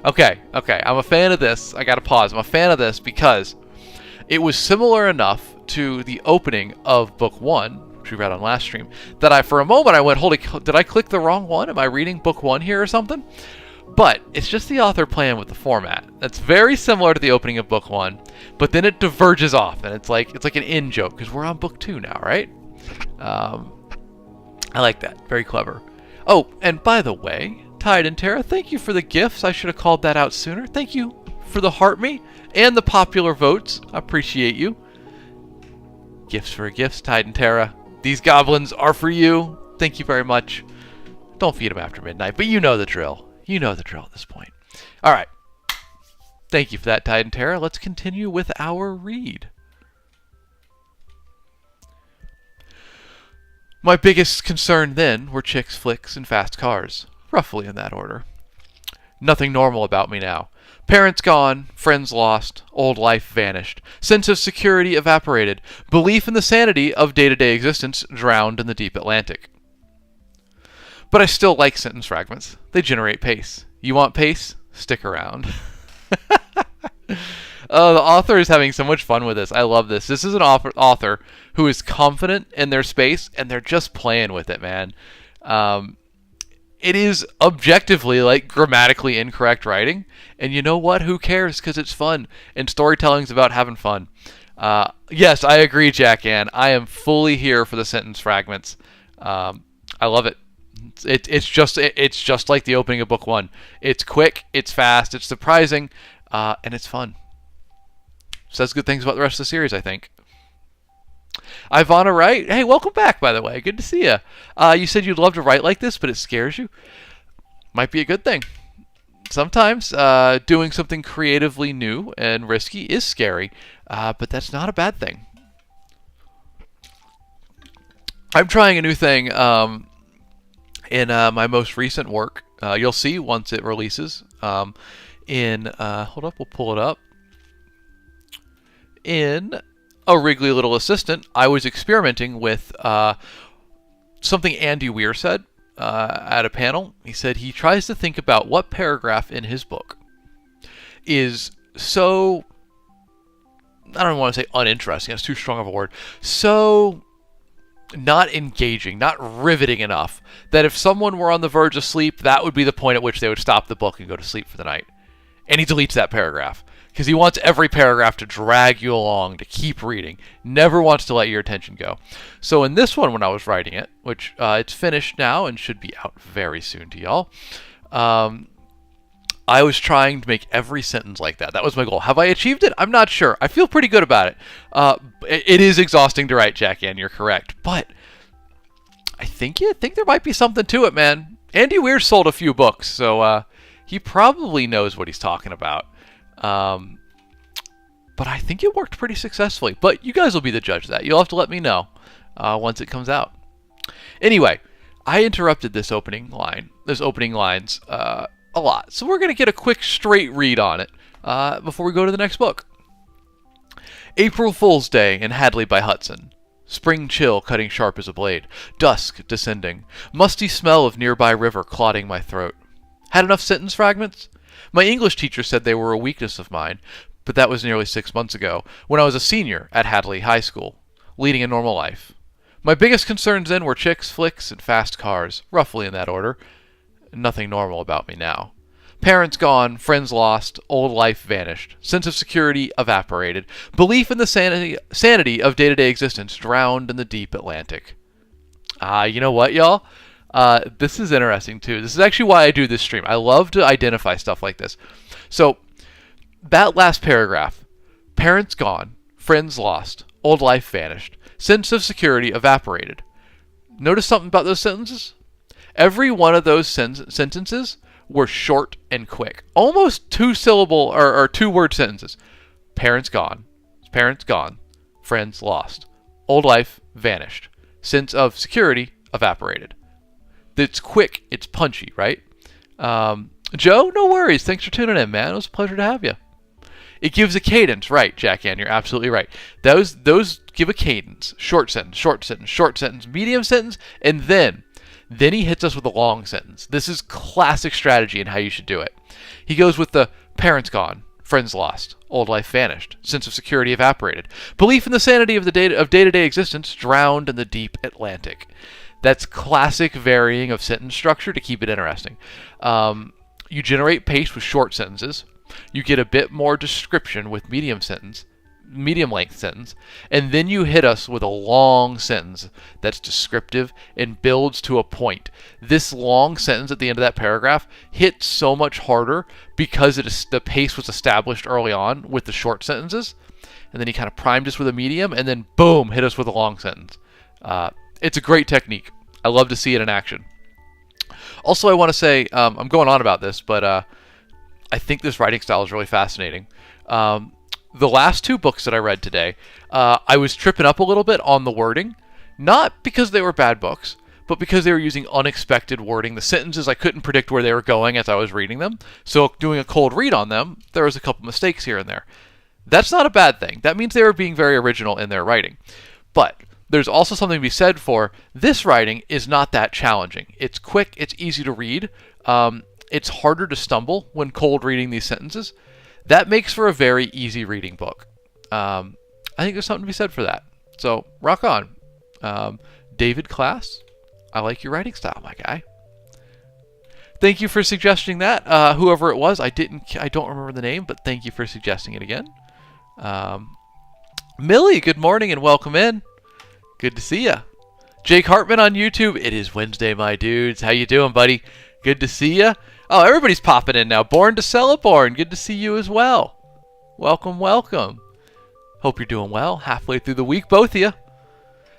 [SPEAKER 1] Okay, I'm a fan of this. I gotta pause. I'm a fan of this because it was similar enough to the opening of book 1, which we read on last stream, that for a moment I went, holy, did I click the wrong one? Am I reading book 1 here or something? But it's just the author playing with the format. That's very similar to the opening of book 1, but then it diverges off, and it's like an in-joke, because we're on book 2 now, right? I like that. Very clever. Oh, and by the way, Tide and Tara, thank you for the gifts. I should have called that out sooner. Thank you for the heart me and the popular votes. I appreciate you. Gifts for gifts, Tide and Tara. These goblins are for you. Thank you very much. Don't feed them after midnight, but you know the drill. You know the drill at this point. All right. Thank you for that, Tide and Tara. Let's continue with our read. My biggest concern then were chicks, flicks, and fast cars, roughly in that order. Nothing normal about me now. Parents gone, friends lost, old life vanished, sense of security evaporated, belief in the sanity of day-to-day existence drowned in the deep Atlantic. But I still like sentence fragments. They generate pace. You want pace? Stick around. Oh, the author is having so much fun with this. I love this. This is an author who is confident in their space, and they're just playing with it, man. It is objectively, like, grammatically incorrect writing, and you know what? Who cares? Because it's fun, and storytelling's about having fun. Yes, I agree, Jack Ann. I am fully here for the sentence fragments. I love it. It's just like the opening of book 1. It's quick, it's fast, it's surprising, and it's fun. Says good things about the rest of the series, I think. Ivana Wright, hey, welcome back, by the way. Good to see you. You said you'd love to write like this, but it scares you. Might be a good thing. Sometimes doing something creatively new and risky is scary, but that's not a bad thing. I'm trying a new thing in my most recent work. You'll see once it releases. Hold up, we'll pull it up. In A Wrigley Little Assistant, I was experimenting with something Andy Weir said at a panel. He said he tries to think about what paragraph in his book is so, I don't want to say uninteresting, that's too strong of a word, so not engaging, not riveting enough, that if someone were on the verge of sleep, that would be the point at which they would stop the book and go to sleep for the night. And he deletes that paragraph. Because he wants every paragraph to drag you along, to keep reading. Never wants to let your attention go. So in this one, when I was writing it, which it's finished now and should be out very soon to y'all, I was trying to make every sentence like that. That was my goal. Have I achieved it? I'm not sure. I feel pretty good about it. It is exhausting to write, Jack Ann. You're correct. But I think there might be something to it, man. Andy Weir sold a few books, so he probably knows what he's talking about. But I think it worked pretty successfully. But you guys will be the judge of that. You'll have to let me know once it comes out. Anyway, I interrupted this opening lines a lot. So we're going to get a quick straight read on it before we go to the next book. April Fool's Day in Hadley by Hudson. Spring chill cutting sharp as a blade. Dusk descending. Musty smell of nearby river clogging my throat. Had enough sentence fragments? My English teacher said they were a weakness of mine, but that was nearly 6 months ago, when I was a senior at Hadley High School, leading a normal life. My biggest concerns then were chicks, flicks, and fast cars, roughly in that order. Nothing normal about me now. Parents gone, friends lost, old life vanished, sense of security evaporated, belief in the sanity of day-to-day existence drowned in the deep Atlantic. You know what, y'all? This is interesting, too. This is actually why I do this stream. I love to identify stuff like this. So, that last paragraph, parents gone, friends lost, old life vanished, sense of security evaporated. Notice something about those sentences? Every one of those sentences were short and quick. Almost two-syllable or two-word sentences. Parents gone, friends lost, old life vanished, sense of security evaporated. It's quick, it's punchy, right? Joe, no worries. Thanks for tuning in, man. It was a pleasure to have you. It gives a cadence, right, Jack Ann? You're absolutely right. Those give a cadence. Short sentence, short sentence, short sentence, medium sentence, and then he hits us with a long sentence. This is classic strategy in how you should do it. He goes with the parents gone, friends lost, old life vanished, sense of security evaporated, belief in the sanity of day-to-day existence drowned in the deep Atlantic. That's classic varying of sentence structure to keep it interesting. You generate pace with short sentences. You get a bit more description with medium length sentence, and then you hit us with a long sentence that's descriptive and builds to a point. This long sentence at the end of that paragraph hits so much harder because the pace was established early on with the short sentences, and then he kind of primed us with a medium, and then boom, hit us with a long sentence. It's a great technique. I love to see it in action. Also, I want to say, I'm going on about this, but I think this writing style is really fascinating. The last two books that I read today, I was tripping up a little bit on the wording, not because they were bad books, but because they were using unexpected wording. The sentences, I couldn't predict where they were going as I was reading them, so doing a cold read on them, there was a couple mistakes here and there. That's not a bad thing. That means they were being very original in their writing. But there's also something to be said for this writing is not that challenging. It's quick, it's easy to read. It's harder to stumble when cold reading these sentences. That makes for a very easy reading book. I think there's something to be said for that. So rock on. David Class, I like your writing style, my guy. Thank you for suggesting that. Whoever it was, I don't remember the name, but thank you for suggesting it again. Millie, good morning and welcome in. Good to see ya. Jake Hartman on YouTube. It is Wednesday, my dudes. How you doing, buddy? Good to see ya. Oh, everybody's popping in now. Born to Celeborn. Good to see you as well. Welcome, welcome. Hope you're doing well. Halfway through the week, both of you.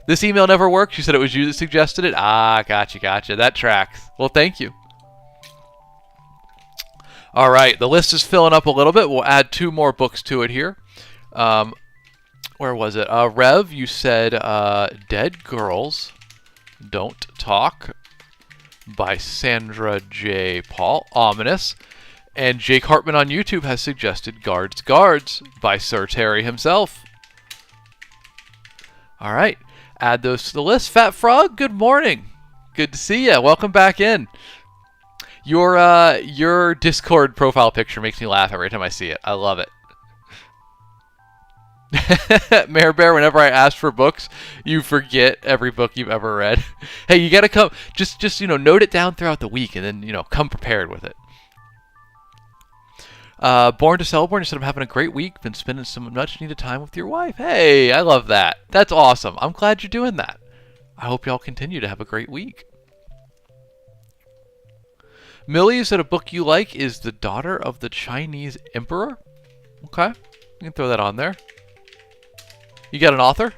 [SPEAKER 1] This email never worked. You said it was you that suggested it. Ah, gotcha. That tracks. Well, thank you. All right, the list is filling up a little bit. We'll add 2 more books to it here. Where was it? Rev, you said Dead Girls Don't Talk by Sandra J. Paul. Ominous. And Jake Hartman on YouTube has suggested Guards by Sir Terry himself. All right, add those to the list. Fat Frog, good morning. Good to see you. Welcome back in. Your Discord profile picture makes me laugh every time I see it. I love it. Mayor Bear, whenever I ask for books, you forget every book you've ever read. Hey, you gotta come, just note it down throughout the week and then, come prepared with it. Born to Celeborn, you said, I'm having a great week, been spending some much needed time with your wife. Hey, I love that. That's awesome. I'm glad you're doing that. I hope y'all continue to have a great week. Millie, you said a book you like is The Daughter of the Chinese Emperor. Okay, you can throw that on there. You got an author?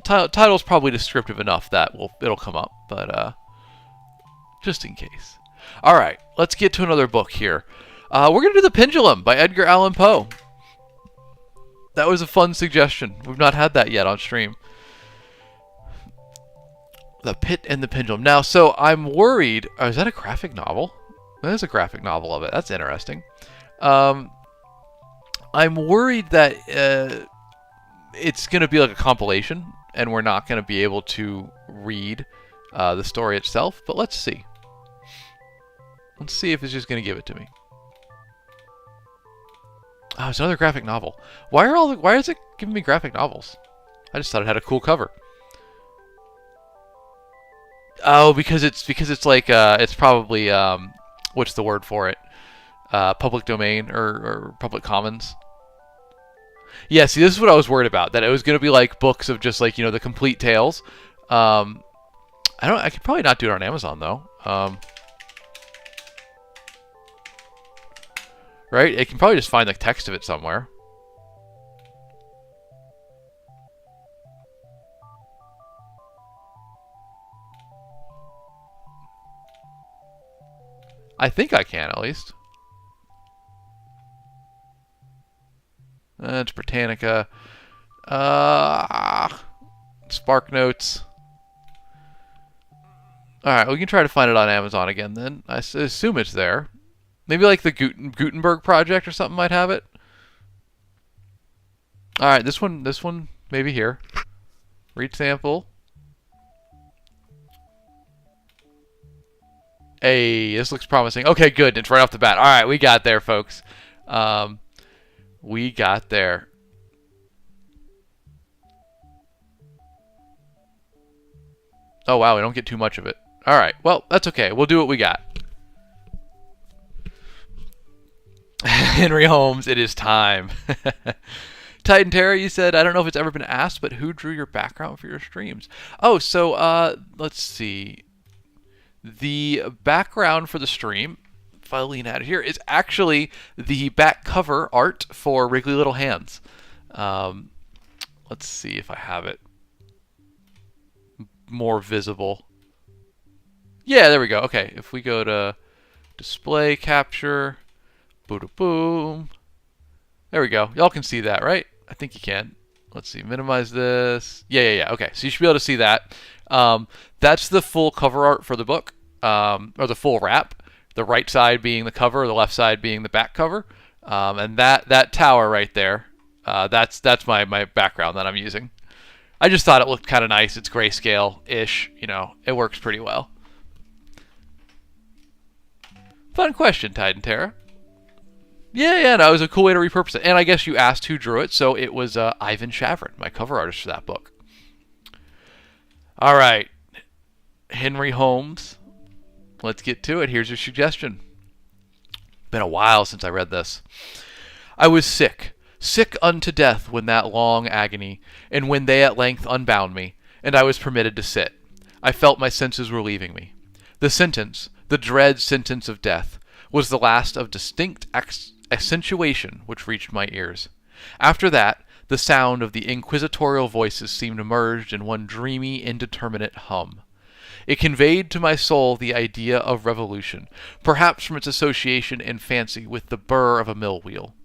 [SPEAKER 1] Title's probably descriptive enough that it'll come up, but just in case. All right, let's get to another book here. We're going to do The Pendulum by Edgar Allan Poe. That was a fun suggestion. We've not had that yet on stream. The Pit and the Pendulum. Now, so I'm worried. Oh, is that a graphic novel? That is a graphic novel of it. That's interesting. I'm worried that it's going to be like a compilation, and we're not going to be able to read the story itself. But let's see. Let's see if it's just going to give it to me. Oh, it's another graphic novel. Why is it giving me graphic novels? I just thought it had a cool cover. Oh, because it's like it's probably what's the word for it? Public domain or public commons. Yeah, see, this is what I was worried about, that it was going to be like books of just like, the complete tales. I could probably not do it on Amazon though. Right? It can probably just find the text of it somewhere. I think I can, at least. It's Britannica. Spark Notes. All right, we can try to find it on Amazon again then. I assume it's there. Maybe like the Gutenberg Project or something might have it. All right, this one maybe here. Read sample. Hey, this looks promising. Okay, good. It's right off the bat. All right, we got there, folks. We got there. Oh, wow, we don't get too much of it. All right, well, that's okay. We'll do what we got. Henry Holmes, it is time. Titan Terra, you said, I don't know if it's ever been asked, but who drew your background for your streams? Oh, so, let's see. The background for the stream, if I lean out of here, is actually the back cover art for Wriggly Little Hands. Let's see if I have it more visible. Yeah, there we go. Okay, if we go to display capture, boom. There we go. Y'all can see that, right? I think you can. Let's see, minimize this. Yeah. Okay, so you should be able to see that. That's the full cover art for the book, or the full wrap. The right side being the cover, the left side being the back cover. And that tower right there, that's my background that I'm using. I just thought it looked kind of nice. It's grayscale-ish. You know, it works pretty well. Fun question, Titan Terra. Yeah, no, it was a cool way to repurpose it. And I guess you asked who drew it, so it was Ivan Shavrin, my cover artist for that book. All right, Henry Holmes. Let's get to it. Here's your suggestion. Been a while since I read this. I was sick unto death when that long agony, and when they at length unbound me, and I was permitted to sit, I felt my senses were leaving me. The sentence, the dread sentence of death, was the last of distinct accentuation which reached my ears. After that, the sound of the inquisitorial voices seemed merged in one dreamy, indeterminate hum. It conveyed to my soul the idea of revolution, perhaps from its association in fancy with the burr of a mill wheel.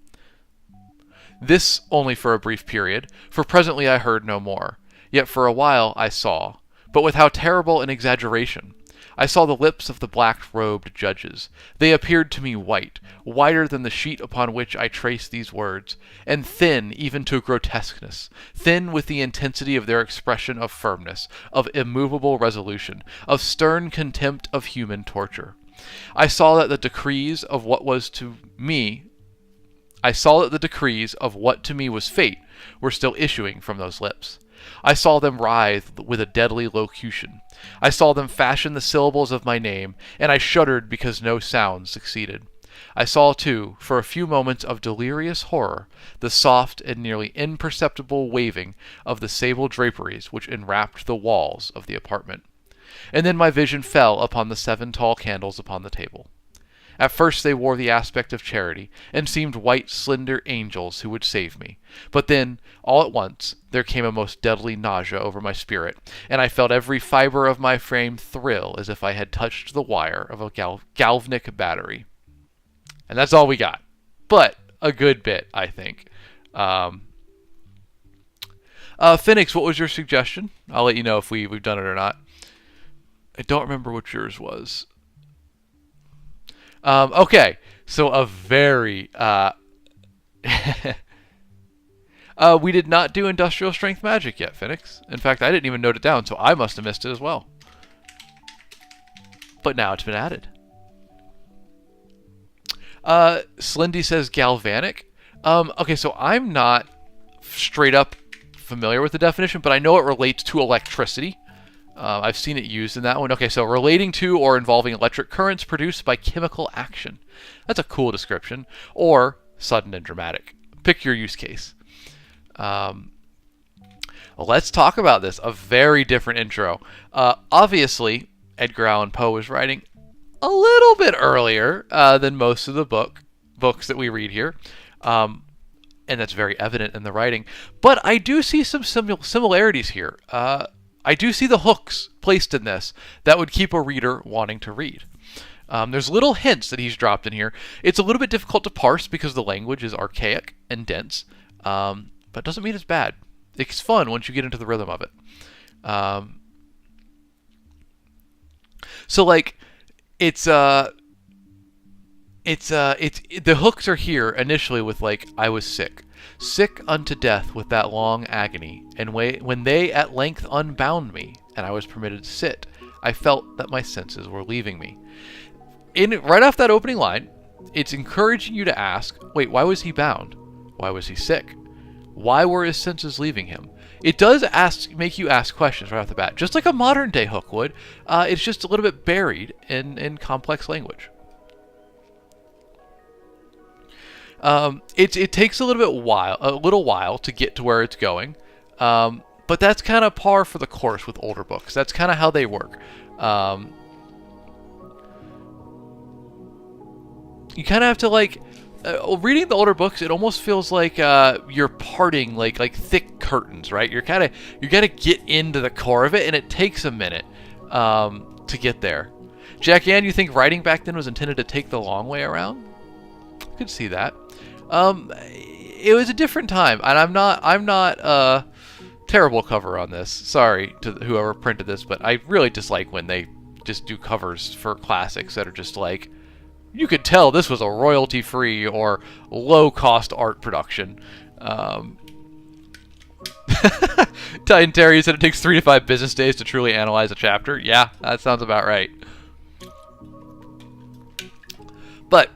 [SPEAKER 1] This only for a brief period, for presently I heard no more. Yet for a while I saw, but with how terrible an exaggeration! I saw the lips of the black-robed judges. They appeared to me white, whiter than the sheet upon which I traced these words, and thin even to grotesqueness, thin with the intensity of their expression of firmness, of immovable resolution, of stern contempt of human torture. I saw that the decrees of what to me was fate were still issuing from those lips. I saw them writhe with a deadly locution. I saw them fashion the syllables of my name, and I shuddered because no sound succeeded. I saw, too, for a few moments of delirious horror, the soft and nearly imperceptible waving of the sable draperies which enwrapped the walls of the apartment. And then my vision fell upon the 7 tall candles upon the table. At first they wore the aspect of charity, and seemed white, slender angels who would save me. But then, all at once, there came a most deadly nausea over my spirit, and I felt every fiber of my frame thrill as if I had touched the wire of a galvanic battery. And that's all we got. But a good bit, I think. Phoenix, what was your suggestion? I'll let you know if we've done it or not. I don't remember what yours was. Okay, so a very... we did not do industrial strength magic yet, Phoenix. In fact, I didn't even note it down, so I must have missed it as well. But now it's been added. Slendy says galvanic. Okay, so I'm not straight up familiar with the definition, but I know it relates to electricity. I've seen it used in that one. Okay, so relating to or involving electric currents produced by chemical action. That's a cool description. Or sudden and dramatic. Pick your use case. Well, let's talk about this. A very different intro. Obviously, Edgar Allan Poe was writing a little bit earlier than most of the books that we read here. And that's very evident in the writing. But I do see some similarities here. I do see the hooks placed in this that would keep a reader wanting to read. There's little hints that he's dropped in here. It's a little bit difficult to parse because the language is archaic and dense, but it doesn't mean it's bad. It's fun once you get into the rhythm of it. So like, it's the hooks are here initially with like, I was sick unto death with that long agony, and when they at length unbound me and I was permitted to sit, I felt that my senses were leaving me. Right off that opening line, it's encouraging you to ask, wait, why was he bound? Why was he sick? Why were his senses leaving him? It does make you ask questions right off the bat, just like a modern day hook would. It's just a little bit buried in complex language. It takes a little while to get to where it's going, but that's kind of par for the course with older books. That's kind of how they work. You kind of have to like, reading the older books. It almost feels like you're parting like thick curtains, right? You gotta get into the core of it, and it takes a minute to get there. Jack Ann, you think writing back then was intended to take the long way around? I could see that. It was a different time, and I'm not terrible cover on this. Sorry to whoever printed this, but I really dislike when they just do covers for classics that are just like, you could tell this was a royalty-free or low-cost art production. Titan Terry said it takes 3 to 5 business days to truly analyze a chapter. Yeah, that sounds about right. But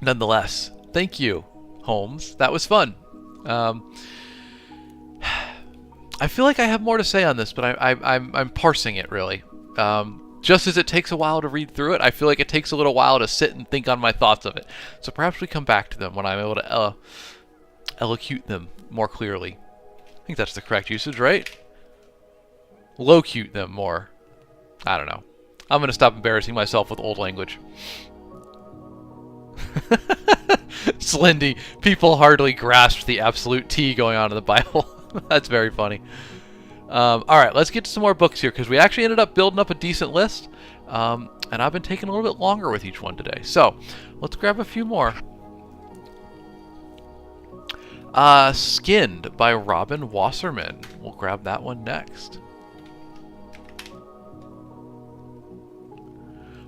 [SPEAKER 1] nonetheless, thank you, Holmes. That was fun. I feel like I have more to say on this, but I'm parsing it really. Just as it takes a while to read through it, I feel like it takes a little while to sit and think on my thoughts of it. So perhaps we come back to them when I'm able to elocute them more clearly. I think that's the correct usage, right? Locute them more. I don't know. I'm going to stop embarrassing myself with old language. Slendy, people hardly grasped the absolute T going on in the Bible. That's very funny. Alright, let's get to some more books here, because we actually ended up building up a decent list. And I've been taking a little bit longer with each one today. So, let's grab a few more. Skinned by Robin Wasserman. We'll grab that one next.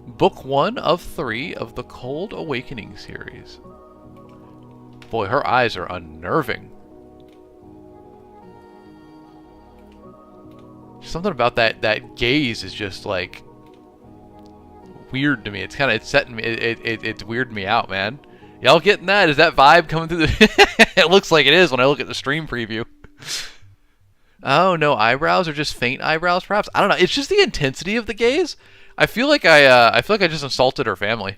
[SPEAKER 1] Book 1 of 3 of the Cold Awakening series. Boy, her eyes are unnerving. Something about that gaze is just like weird to me. It's setting me. It's weirding me out, man. Y'all getting that? Is that vibe coming through the? It looks like it is when I look at the stream preview. Oh, no eyebrows, or just faint eyebrows, perhaps. I don't know. It's just the intensity of the gaze. I feel like I just insulted her family.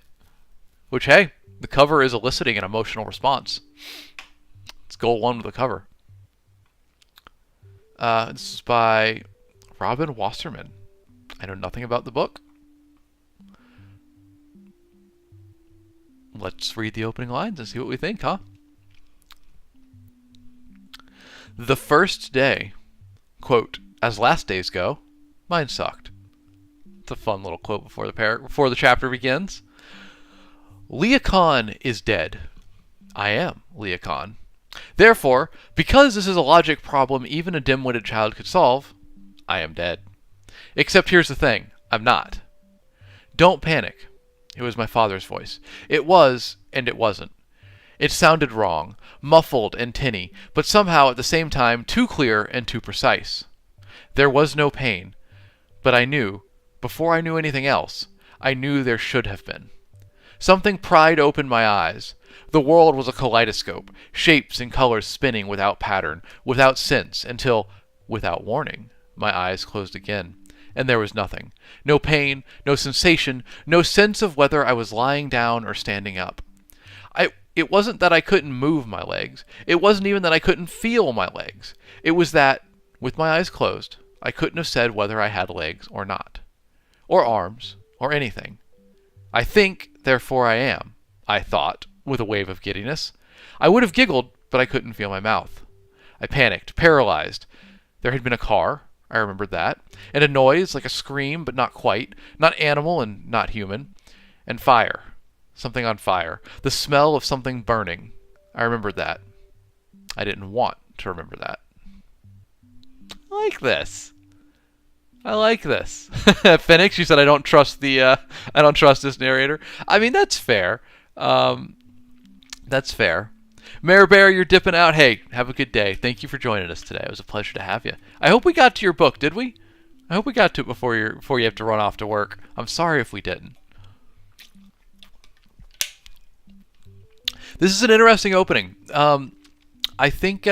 [SPEAKER 1] Which, hey, the cover is eliciting an emotional response. It's goal 1 with the cover. This is by Robin Wasserman. I know nothing about the book. Let's read the opening lines and see what we think, huh? The first day, quote, as last days go, mine sucked. It's a fun little quote before the chapter begins. Leah Khan is dead. I am Leah Khan. Therefore, because this is a logic problem even a dim-witted child could solve, I am dead. Except here's the thing, I'm not. Don't panic. It was my father's voice. It was, and it wasn't. It sounded wrong, muffled and tinny, but somehow at the same time too clear and too precise. There was no pain, but I knew, before I knew anything else, I knew there should have been. Something pried open my eyes. The world was a kaleidoscope, shapes and colors spinning without pattern, without sense, until, without warning, my eyes closed again. And there was nothing. No pain, no sensation, no sense of whether I was lying down or standing up. It wasn't that I couldn't move my legs. It wasn't even that I couldn't feel my legs. It was that, with my eyes closed, I couldn't have said whether I had legs or not. Or arms, or anything. I think, therefore I am, I thought, with a wave of giddiness. I would have giggled, but I couldn't feel my mouth. I panicked, paralyzed. There had been a car, I remembered that, and a noise like a scream, but not quite, not animal and not human, and fire, something on fire, the smell of something burning. I remembered that. I didn't want to remember that. I like this. I like this. Phoenix, you said I don't trust I don't trust this narrator. I mean, that's fair. Um, that's fair. Mayor Bear, you're dipping out. Hey, have a good day. Thank you for joining us today. It was a pleasure to have you. I hope we got to your book, did we? I hope we got to it before you have to run off to work. I'm sorry if we didn't. This is an interesting opening. I think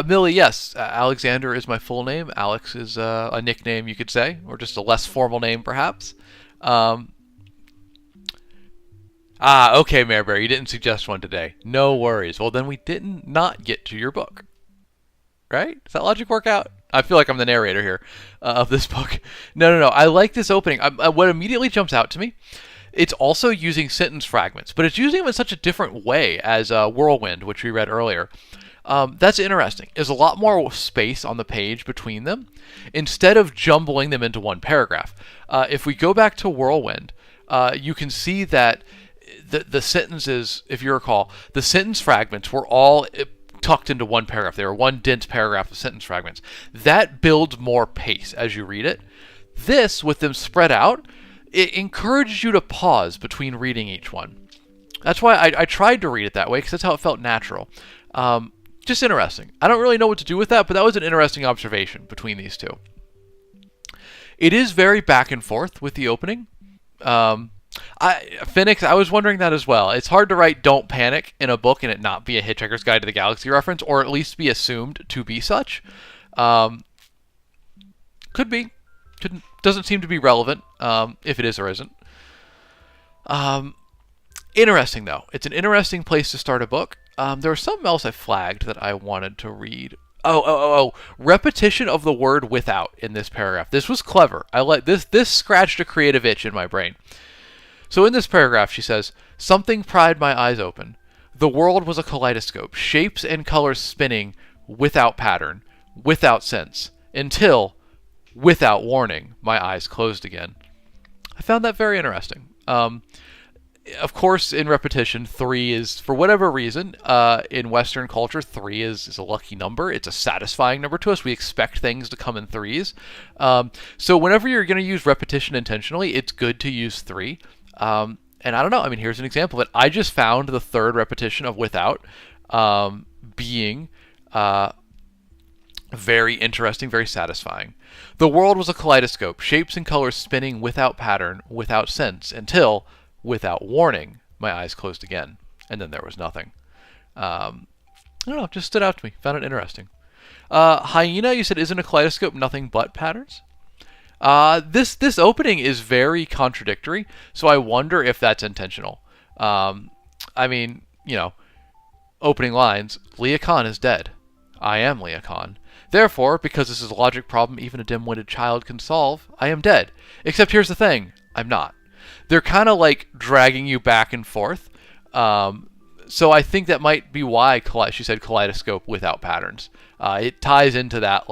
[SPEAKER 1] Millie, yes, Alexander is my full name. Alex is a nickname, you could say, or just a less formal name, perhaps. Okay, Mayor Bear, you didn't suggest one today. No worries. Well, then we didn't not get to your book. Right? Does that logic work out? I feel like I'm the narrator here of this book. No. I like this opening. What immediately jumps out to me, it's also using sentence fragments, but it's using them in such a different way as Whirlwind, which we read earlier. That's interesting. There's a lot more space on the page between them instead of jumbling them into one paragraph. If we go back to Whirlwind, you can see that the sentences, if you recall, the sentence fragments were all tucked into one paragraph. They were one dense paragraph of sentence fragments. That builds more pace as you read it. This, with them spread out, it encourages you to pause between reading each one. That's why I tried to read it that way, because that's how it felt natural. Just interesting. I don't really know what to do with that, but that was an interesting observation between these two. It is very back and forth with the opening. Phoenix, I was wondering that as well. It's hard to write "Don't Panic" in a book and it not be a Hitchhiker's Guide to the Galaxy reference, or at least be assumed to be such. Could be. Doesn't seem to be relevant, if it is or isn't. Interesting, though. It's an interesting place to start a book. There was something else I flagged that I wanted to read. Repetition of the word "without" in this paragraph. This was clever. I like this. This scratched a creative itch in my brain. So in this paragraph, she says, "Something pried my eyes open. The world was a kaleidoscope, shapes and colors spinning without pattern, without sense, until, without warning, my eyes closed again." I found that very interesting. Of course, in repetition, 3 is, for whatever reason, in Western culture, 3 is a lucky number. It's a satisfying number to us. We expect things to come in 3s. So whenever you're going to use repetition intentionally, it's good to use 3. And I don't know. I mean, here's an example of it. I just found the third repetition of "without" being very interesting, very satisfying. The world was a kaleidoscope, shapes and colors spinning without pattern, without sense, until, without warning, my eyes closed again. And then there was nothing. I don't know. It just stood out to me. Found it interesting. Hyena, you said, isn't a kaleidoscope nothing but patterns? This opening is very contradictory, so I wonder if that's intentional. I mean, opening lines, "Leah Khan is dead. I am Leah Khan. Therefore, because this is a logic problem even a dim-witted child can solve, I am dead. Except here's the thing, I'm not." They're kind of like dragging you back and forth. So I think that might be why she said kaleidoscope without patterns. It ties into that,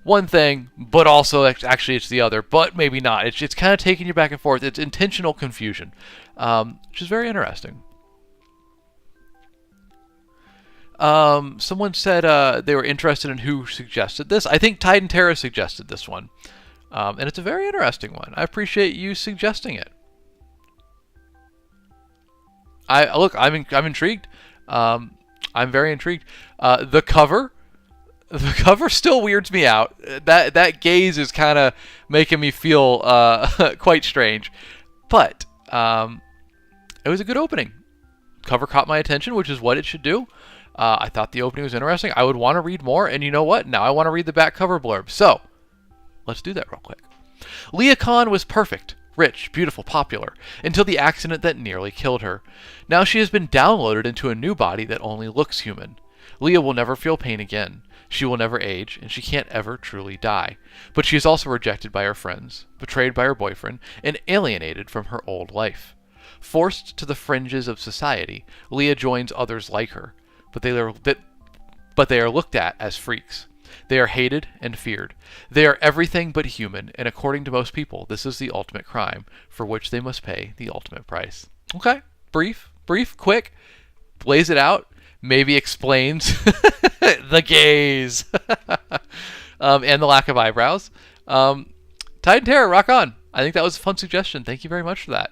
[SPEAKER 1] one thing, but also actually it's the other, but maybe not. It's kind of taking you back and forth. It's intentional confusion, which is very interesting. Someone said they were interested in who suggested this. I think Titan Terra suggested this one, and it's a very interesting one. I appreciate you suggesting it. I'm intrigued. I'm very intrigued. The cover still weirds me out. That gaze is kind of making me feel quite strange, but it was a good opening. Cover caught my attention, which is what it should do. I thought the opening was interesting. I would want to read more, and you know what? Now I want to read the back cover blurb. So, let's do that real quick. Leah Khan was perfect, rich, beautiful, popular, until the accident that nearly killed her. Now she has been downloaded into a new body that only looks human. Leah will never feel pain again. She will never age, and she can't ever truly die. But she is also rejected by her friends, betrayed by her boyfriend, and alienated from her old life. Forced to the fringes of society, Leah joins others like her, but they are looked at as freaks. They are hated and feared. They are everything but human, and according to most people, this is the ultimate crime, for which they must pay the ultimate price. Okay, brief, quick, lays it out, maybe explains The gaze. And the lack of eyebrows. Titan Terror, rock on. I think that was a fun suggestion. Thank you very much for that.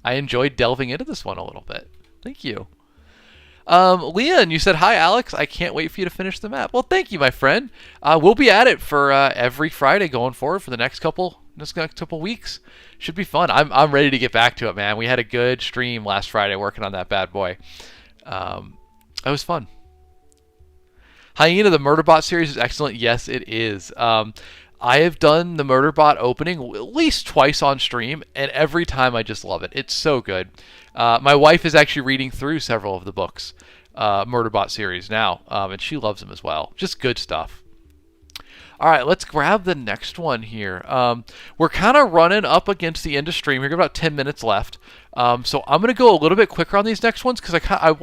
[SPEAKER 1] I enjoyed delving into this one a little bit. Thank you. Leon, you said, hi, Alex. I can't wait for you to finish the map. Well, thank you, my friend. We'll be at it for every Friday going forward for the next couple weeks. Should be fun. I'm ready to get back to it, man. We had a good stream last Friday working on that bad boy. It was fun. Hyena, the Murderbot series is excellent. Yes, it is. I have done the Murderbot opening at least twice on stream, and every time I just love it. It's so good. My wife is actually reading through several of the books, Murderbot series now, and she loves them as well. Just good stuff. All right, let's grab the next one here. We're kind of running up against the end of stream. We've got about 10 minutes left. So I'm going to go a little bit quicker on these next ones because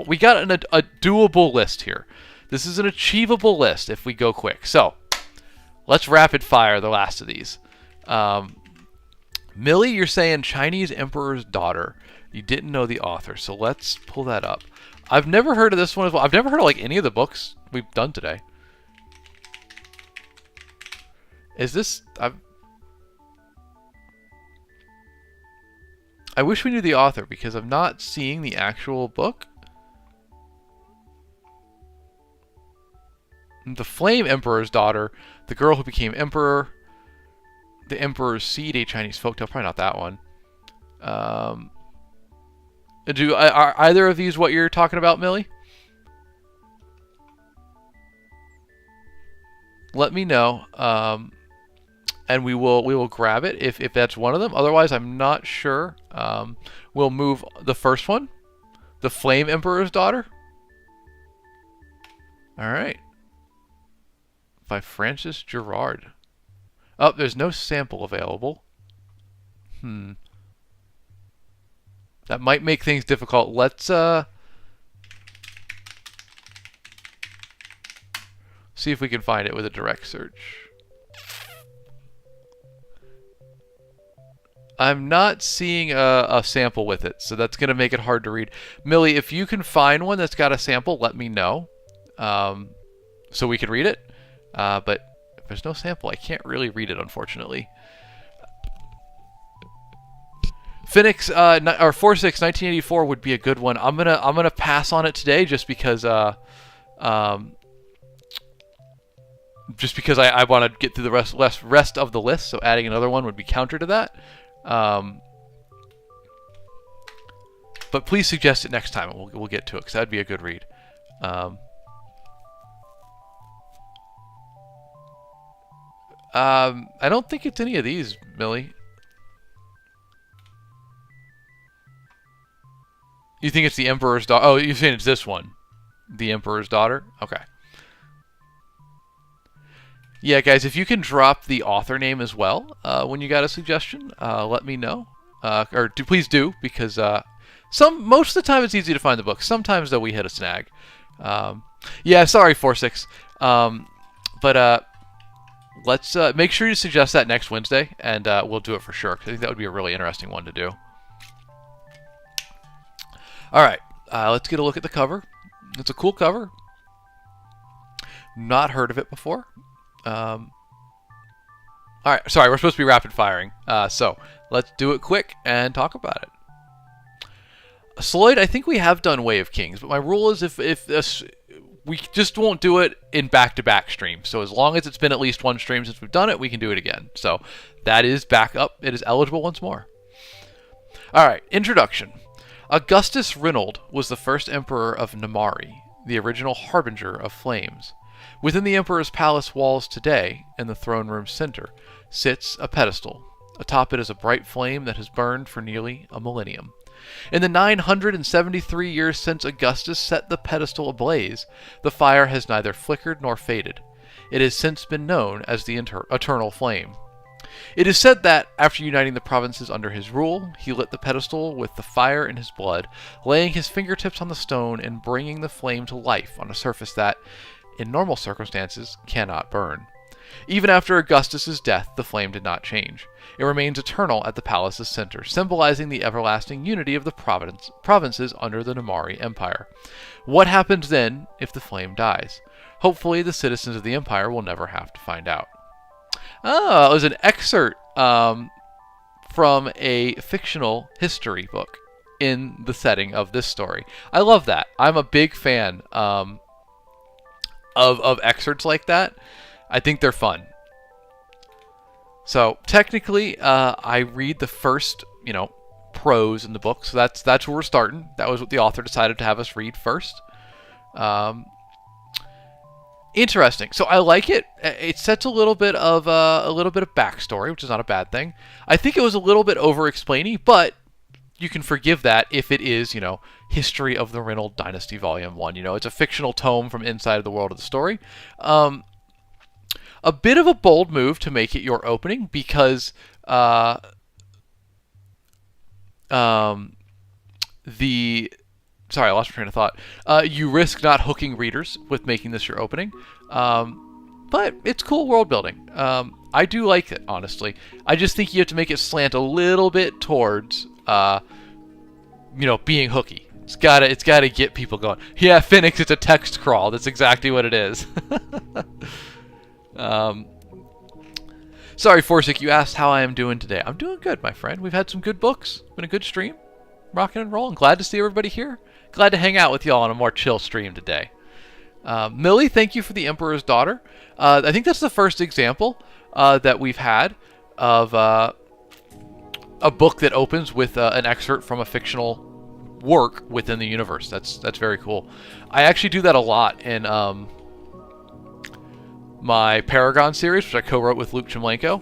[SPEAKER 1] we got a doable list here. This is an achievable list if we go quick. So let's rapid fire the last of these. Millie, you're saying Chinese Emperor's Daughter. You didn't know the author, so let's pull that up. I've never heard of this one as well. I've never heard of any of the books we've done today. Is this... I wish we knew the author because I'm not seeing the actual book. The Flame Emperor's Daughter, The Girl Who Became Emperor, The Emperor's Seed, a Chinese folktale. Probably not that one. Are either of these what you're talking about, Millie? Let me know, and we will grab it if that's one of them. Otherwise, I'm not sure. We'll move the first one, The Flame Emperor's Daughter. All right. By Francis Gerard. Oh, there's no sample available. That might make things difficult. Let's see if we can find it with a direct search. I'm not seeing a sample with it, so that's going to make it hard to read. Millie, if you can find one that's got a sample, let me know so we can read it. But if there's no sample, I can't really read it, unfortunately. Phoenix or 46 1984 would be a good one. I'm gonna pass on it today just because I want to get through the rest of the list. So adding another one would be counter to that. But please suggest it next time, and we'll get to it because that'd be a good read. I don't think it's any of these, Millie. You think it's the Emperor's Daughter? Oh, you're saying it's this one. The Emperor's Daughter? Okay. Yeah, guys, if you can drop the author name as well when you got a suggestion, let me know. Please do, because most of the time it's easy to find the book. Sometimes, though, we hit a snag. Yeah, sorry, 46. But let's make sure you suggest that next Wednesday, and we'll do it for sure, because I think that would be a really interesting one to do. All right, let's get a look at the cover. It's a cool cover. Not heard of it before. All right, sorry, we're supposed to be rapid firing. So let's do it quick and talk about it. Sloyd, I think we have done Way of Kings, but my rule is if this, we just won't do it in back-to-back streams. So as long as it's been at least one stream since we've done it, we can do it again. So that is back up. It is eligible once more. All right, introduction. Augustus Reynold was the first emperor of Namari, the original harbinger of flames. Within the emperor's palace walls today, in the throne room's center, sits a pedestal. Atop it is a bright flame that has burned for nearly a millennium. In the 973 years since Augustus set the pedestal ablaze, the fire has neither flickered nor faded. It has since been known as the eternal flame. It is said that, after uniting the provinces under his rule, he lit the pedestal with the fire in his blood, laying his fingertips on the stone and bringing the flame to life on a surface that, in normal circumstances, cannot burn. Even after Augustus's death, the flame did not change. It remains eternal at the palace's center, symbolizing the everlasting unity of the provinces under the Namari Empire. What happens then if the flame dies? Hopefully, the citizens of the Empire will never have to find out. Oh, it was an excerpt from a fictional history book in the setting of this story. I love that. I'm a big fan of excerpts like that. I think they're fun. So technically, I read the first, prose in the book. So that's where we're starting. That was what the author decided to have us read first. Interesting. So I like it. It sets a little bit of backstory, which is not a bad thing. I think it was a little bit over-explaining, but you can forgive that if it is, History of the Reynolds Dynasty Volume 1. It's a fictional tome from inside of the world of the story. A bit of a bold move to make it your opening because Sorry, I lost my train of thought. You risk not hooking readers with making this your opening. But it's cool world building. I do like it, honestly. I just think you have to make it slant a little bit towards, being hooky. It's gotta get people going. Yeah, Phoenix, it's a text crawl. That's exactly what it is. Sorry, Forsic, you asked how I am doing today. I'm doing good, my friend. We've had some good books. Been a good stream. Rocking and rolling. Glad to see everybody here. Glad to hang out with y'all on a more chill stream today. Millie, thank you for the Emperor's Daughter. I think that's the first example that we've had of a book that opens with an excerpt from a fictional work within the universe. That's very cool. I actually do that a lot in my Paragon series, which I co-wrote with Luke Chimlenko.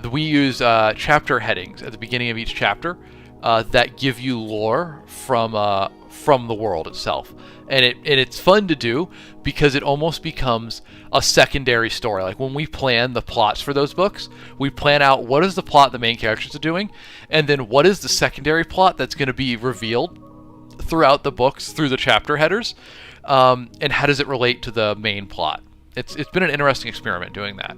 [SPEAKER 1] We use chapter headings at the beginning of each chapter that give you lore from the world itself, and it's fun to do because it almost becomes a secondary story. Like when we plan the plots for those books, we plan out what is the plot the main characters are doing, and then what is the secondary plot that's going to be revealed throughout the books through the chapter headers, and how does it relate to the main plot. It's been an interesting experiment doing that.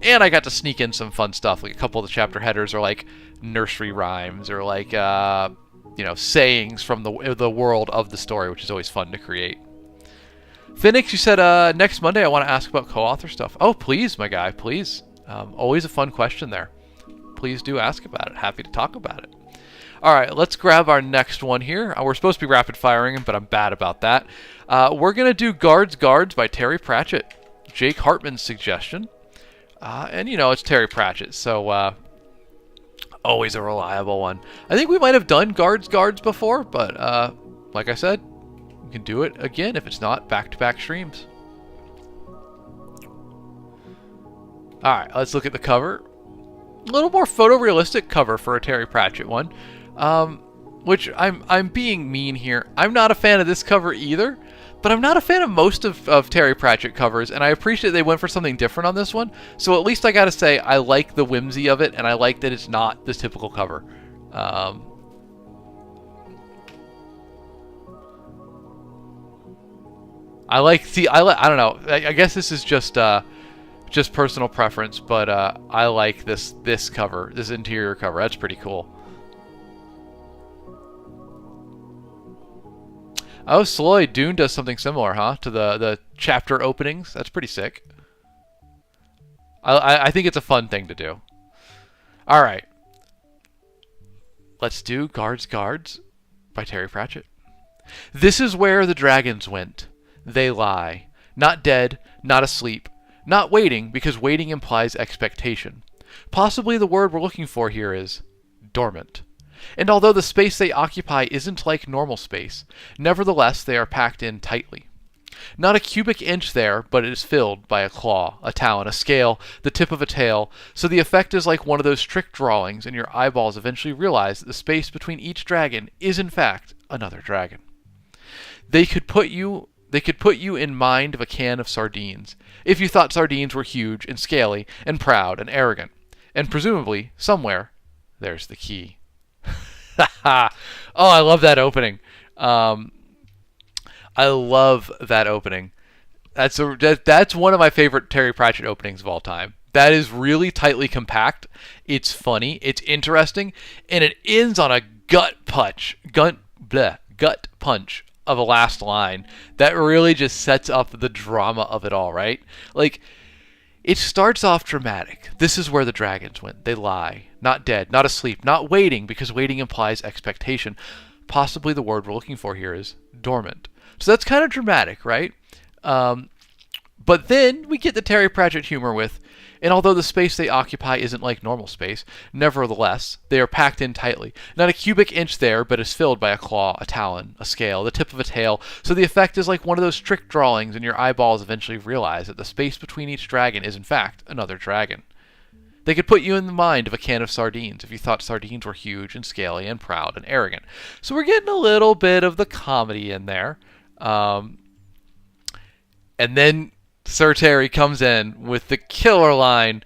[SPEAKER 1] And I got to sneak in some fun stuff. Like a couple of the chapter headers are like nursery rhymes or like sayings from the world of the story, which is always fun to create. Phoenix, you said next Monday I want to ask about co-author stuff. Oh, please, my guy, please. Always a fun question there. Please do ask about it. Happy to talk about it. All right, let's grab our next one here. We're supposed to be rapid firing, but I'm bad about that. We're going to do Guards by Terry Pratchett. Jake Hartman's suggestion. And it's Terry Pratchett, so always a reliable one. I think we might have done Guards before, but like I said, we can do it again if it's not back-to-back streams. Alright, let's look at the cover. A little more photorealistic cover for a Terry Pratchett one. Which I'm being mean here. I'm not a fan of this cover either. But I'm not a fan of most of Terry Pratchett covers, and I appreciate they went for something different on this one. So at least I gotta say, I like the whimsy of it, and I like that it's not this typical cover. I don't know. I guess this is just personal preference, but I like this cover, this interior cover. That's pretty cool. Oh, Sloyd, Dune does something similar, huh? To the chapter openings. That's pretty sick. I think it's a fun thing to do. All right. Let's do Guards by Terry Pratchett. This is where the dragons went. They lie. Not dead, not asleep, not waiting, because waiting implies expectation. Possibly the word we're looking for here is dormant. And although the space they occupy isn't like normal space, nevertheless they are packed in tightly. Not a cubic inch there, but it is filled by a claw, a talon, a scale, the tip of a tail, so the effect is like one of those trick drawings, and your eyeballs eventually realize that the space between each dragon is in fact another dragon. They could put you in mind of a can of sardines, if you thought sardines were huge and scaly and proud and arrogant. And presumably, somewhere, there's the key. Oh, I love that opening. I love that opening. That's one of my favorite Terry Pratchett openings of all time. That is really tightly compact. It's funny. It's interesting, and it ends on a gut punch of a last line that really just sets up the drama of it all, right? Like, it starts off dramatic. This is where the dragons went. They lie. Not dead, not asleep, not waiting, because waiting implies expectation. Possibly the word we're looking for here is dormant. So that's kind of dramatic, right? But then we get the Terry Pratchett humor with, and although the space they occupy isn't like normal space, nevertheless, they are packed in tightly. Not a cubic inch there, but is filled by a claw, a talon, a scale, the tip of a tail, so the effect is like one of those trick drawings, and your eyeballs eventually realize that the space between each dragon is in fact another dragon. They could put you in the mind of a can of sardines if you thought sardines were huge and scaly and proud and arrogant. So we're getting a little bit of the comedy in there. And then Sir Terry comes in with the killer line,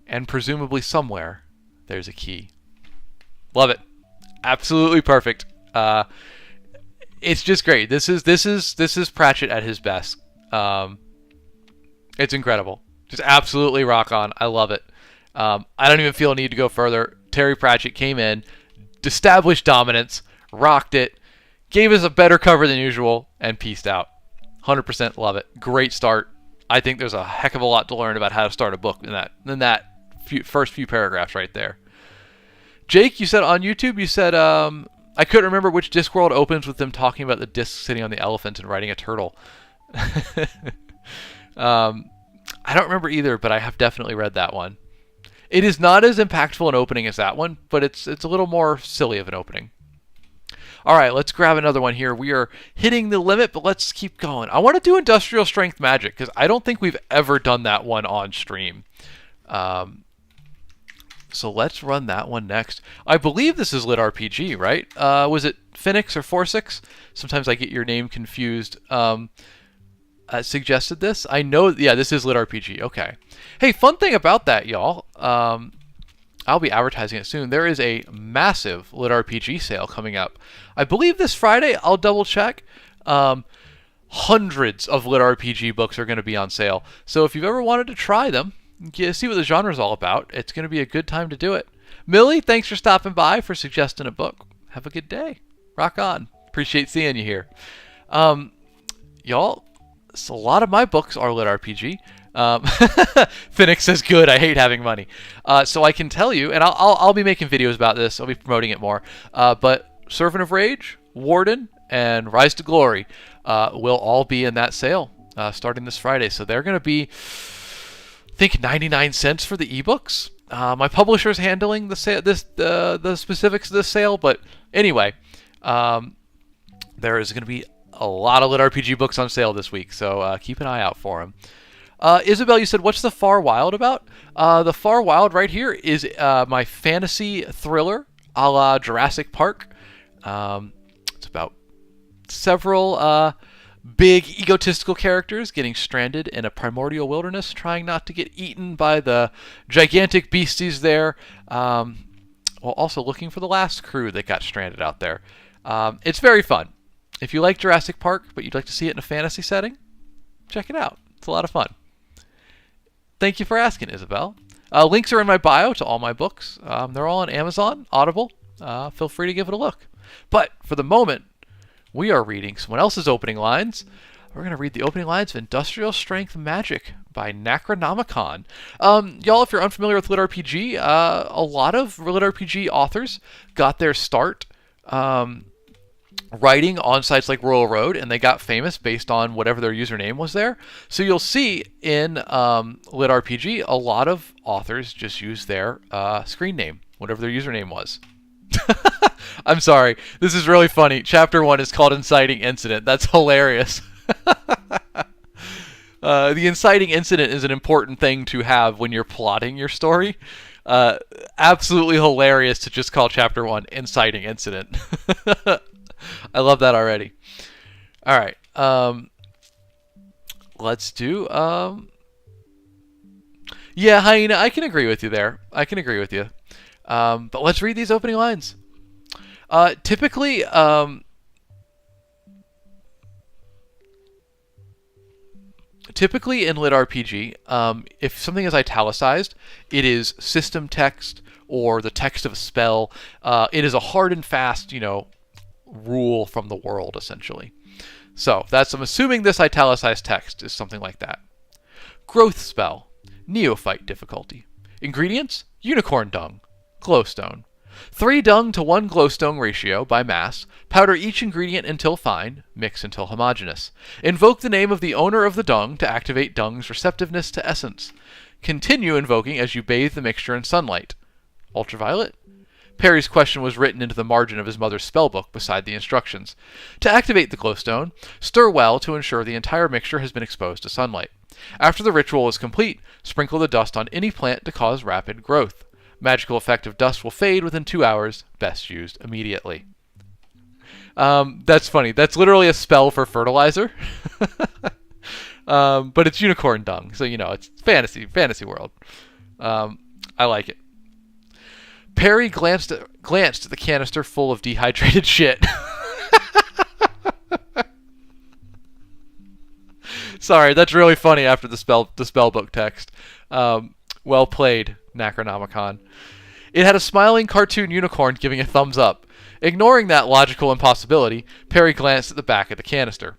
[SPEAKER 1] and presumably somewhere there's a key. Love it. Absolutely perfect. It's just great. This is Pratchett at his best. It's incredible. Just absolutely rock on. I love it. I don't even feel a need to go further. Terry Pratchett came in, established dominance, rocked it, gave us a better cover than usual, and peaced out. 100% love it. Great start. I think there's a heck of a lot to learn about how to start a book in that first few paragraphs right there. Jake, you said on YouTube, you said, I couldn't remember which Discworld opens with them talking about the disc sitting on the elephant and riding a turtle. I don't remember either, but I have definitely read that one. It is not as impactful an opening as that one, but it's a little more silly of an opening. All right, let's grab another one here. We are hitting the limit, but let's keep going. I want to do Industrial Strength Magic, because I don't think we've ever done that one on stream. So let's run that one next. I believe this is Lit RPG, right? Was it Phoenix or Forsix? Sometimes I get your name confused. Suggested this? I know, yeah, this is Lit RPG. Okay. Hey, fun thing about that, y'all. I'll be advertising it soon. There is a massive Lit RPG sale coming up. I believe this Friday. I'll double check. Hundreds of Lit RPG books are going to be on sale. So if you've ever wanted to try them, see what the genre is all about, it's going to be a good time to do it. Millie, thanks for stopping by, for suggesting a book. Have a good day. Rock on. Appreciate seeing you here. Y'all, a lot of my books are Lit RPG. Phoenix says, good, I hate having money. So I can tell you, and I'll be making videos about this, I'll be promoting it more, but Servant of Rage, Warden, and Rise to Glory will all be in that sale starting this Friday. So they're going to be, I think, 99 cents for the ebooks. My publisher's handling the specifics of this sale, but anyway, there is going to be a lot of Lit RPG books on sale this week, so keep an eye out for them. Isabel, you said, what's The Far Wild about? The Far Wild right here is my fantasy thriller a la Jurassic Park. It's about several big egotistical characters getting stranded in a primordial wilderness, trying not to get eaten by the gigantic beasties there, while also looking for the last crew that got stranded out there. It's very fun. If you like Jurassic Park, but you'd like to see it in a fantasy setting, check it out. It's a lot of fun. Thank you for asking, Isabel. Links are in my bio to all my books. They're all on Amazon, Audible. Feel free to give it a look. But for the moment, we are reading someone else's opening lines. We're going to read the opening lines of Industrial Strength Magic by Necronomicon. Y'all, if you're unfamiliar with Lit RPG, a lot of Lit RPG authors got their start writing on sites like Royal Road, and they got famous based on whatever their username was there. So you'll see in Lit RPG, a lot of authors just use their screen name, whatever their username was. I'm sorry. This is really funny. Chapter 1 is called Inciting Incident. That's hilarious. The inciting incident is an important thing to have when you're plotting your story. Absolutely hilarious to just call Chapter 1 Inciting Incident. I love that already. All right. Let's do... Yeah, Hyena, I can agree with you there. I can agree with you. But let's read these opening lines. Typically in Lit RPG, if something is italicized, it is system text or the text of a spell. It is a hard and fast, rule from the world, essentially. So I'm assuming this italicized text is something like that. Growth spell. Neophyte difficulty. Ingredients: unicorn dung. Glowstone. 3 dung to 1 glowstone ratio by mass. Powder each ingredient until fine. Mix until homogeneous. Invoke the name of the owner of the dung to activate dung's receptiveness to essence. Continue invoking as you bathe the mixture in sunlight. Ultraviolet? Perry's question was written into the margin of his mother's spellbook beside the instructions. To activate the glowstone, stir well to ensure the entire mixture has been exposed to sunlight. After the ritual is complete, sprinkle the dust on any plant to cause rapid growth. Magical effect of dust will fade within 2 hours. Best used immediately. That's funny. That's literally a spell for fertilizer. But it's unicorn dung, so it's fantasy world. I like it. Perry glanced at the canister full of dehydrated shit. Sorry, that's really funny after the spellbook text. Well played, Necronomicon. It had a smiling cartoon unicorn giving a thumbs up. Ignoring that logical impossibility, Perry glanced at the back of the canister.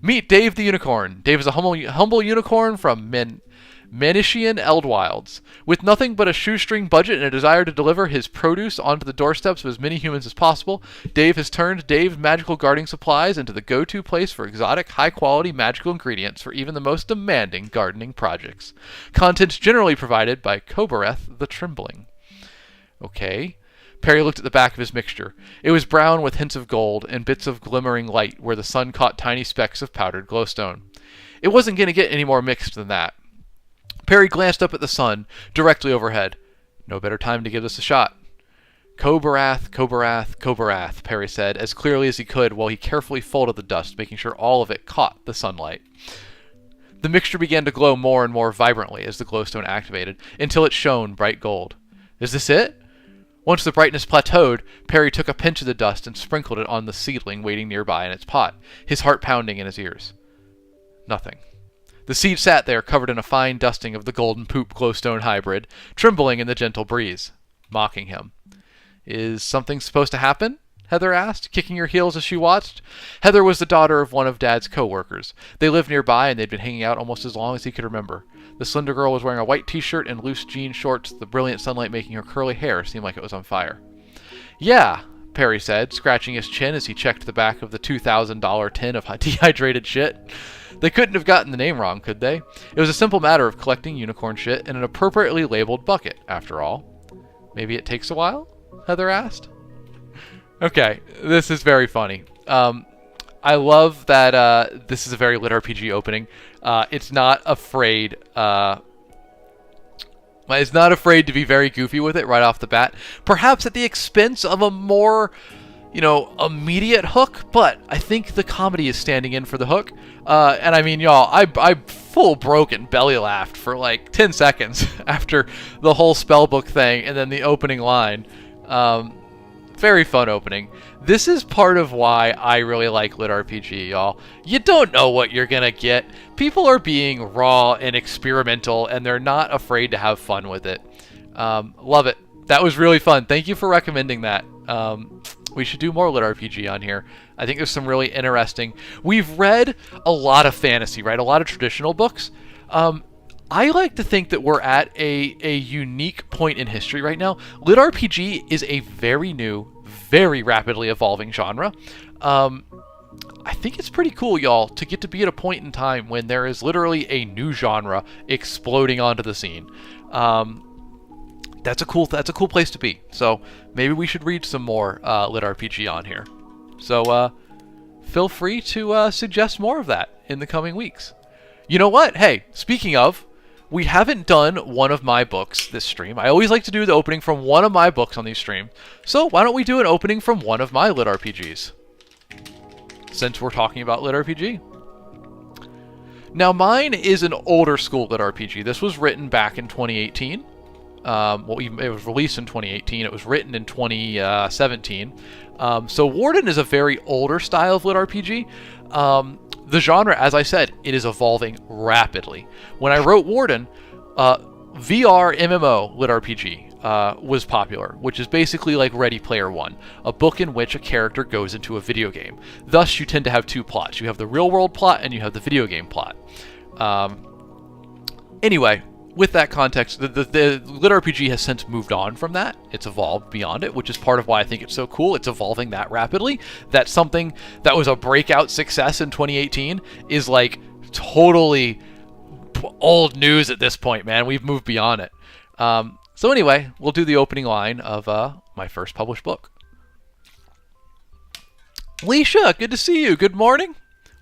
[SPEAKER 1] Meet Dave the Unicorn. Dave is a humble unicorn from Manishian Eldwilds. With nothing but a shoestring budget and a desire to deliver his produce onto the doorsteps of as many humans as possible, Dave has turned Dave's Magical Gardening Supplies into the go-to place for exotic, high-quality magical ingredients for even the most demanding gardening projects. Contents generally provided by Kobareth the Trembling. Okay. Perry looked at the back of his mixture. It was brown with hints of gold and bits of glimmering light where the sun caught tiny specks of powdered glowstone. It wasn't going to get any more mixed than that. Perry glanced up at the sun, directly overhead. No better time to give this a shot. Kobarath, Kobarath, Kobarath, Perry said, as clearly as he could while he carefully folded the dust, making sure all of it caught the sunlight. The mixture began to glow more and more vibrantly as the glowstone activated, until it shone bright gold. Is this it? Once the brightness plateaued, Perry took a pinch of the dust and sprinkled it on the seedling waiting nearby in its pot, his heart pounding in his ears. Nothing. The seed sat there, covered in a fine dusting of the golden poop glowstone hybrid, trembling in the gentle breeze, mocking him. Is something supposed to happen? Heather asked, kicking her heels as she watched. Heather was the daughter of one of Dad's co-workers. They lived nearby, and they'd been hanging out almost as long as he could remember. The slender girl was wearing a white t-shirt and loose jean shorts, the brilliant sunlight making her curly hair seem like it was on fire. Yeah, Perry said, scratching his chin as he checked the back of the $2,000 tin of dehydrated shit. They couldn't have gotten the name wrong, could they? It was a simple matter of collecting unicorn shit in an appropriately labeled bucket, after all. Maybe it takes a while? Heather asked. Okay, this is very funny. I love that this is a very lit RPG opening. It's not afraid. It's not afraid to be very goofy with it right off the bat. Perhaps at the expense of a more, immediate hook. But I think the comedy is standing in for the hook. And I mean, y'all, I full broken belly laughed for like 10 seconds after the whole spellbook thing, and then the opening line. Very fun opening. This is part of why I really like lit RPG, y'all. You don't know what you're gonna get. People are being raw and experimental, and they're not afraid to have fun with it. Love it. That was really fun. Thank you for recommending that. We should do more lit RPG on here. I think there's some really interesting... We've read a lot of fantasy, right? A lot of traditional books. I like to think that we're at a unique point in history right now. Lit RPG is a very new, very rapidly evolving genre. I think it's pretty cool, y'all, to get to be at a point in time when there is literally a new genre exploding onto the scene. That's a cool place to be. So maybe we should read some more lit RPG on here. So feel free to suggest more of that in the coming weeks. You know what? Hey, speaking of, we haven't done one of my books this stream. I always like to do the opening from one of my books on these streams. So why don't we do an opening from one of my lit RPGs? Since we're talking about lit RPG. Now mine is an older school lit RPG. This was written back in 2018. It was released in 2018. It was written in 2017. So Warden is a very older style of lit RPG. The genre, as I said, it is evolving rapidly. When I wrote Warden, VR MMO lit RPG was popular, which is basically like Ready Player One, a book in which a character goes into a video game. Thus, you tend to have two plots. You have the real world plot and you have the video game plot. Anyway, with that context, the Lit RPG has since moved on from that. It's evolved beyond it, which is part of why I think it's so cool. It's evolving that rapidly. That something that was a breakout success in 2018 is like totally old news at this point, man. We've moved beyond it. So anyway, we'll do the opening line of my first published book. Leisha, good to see you. Good morning.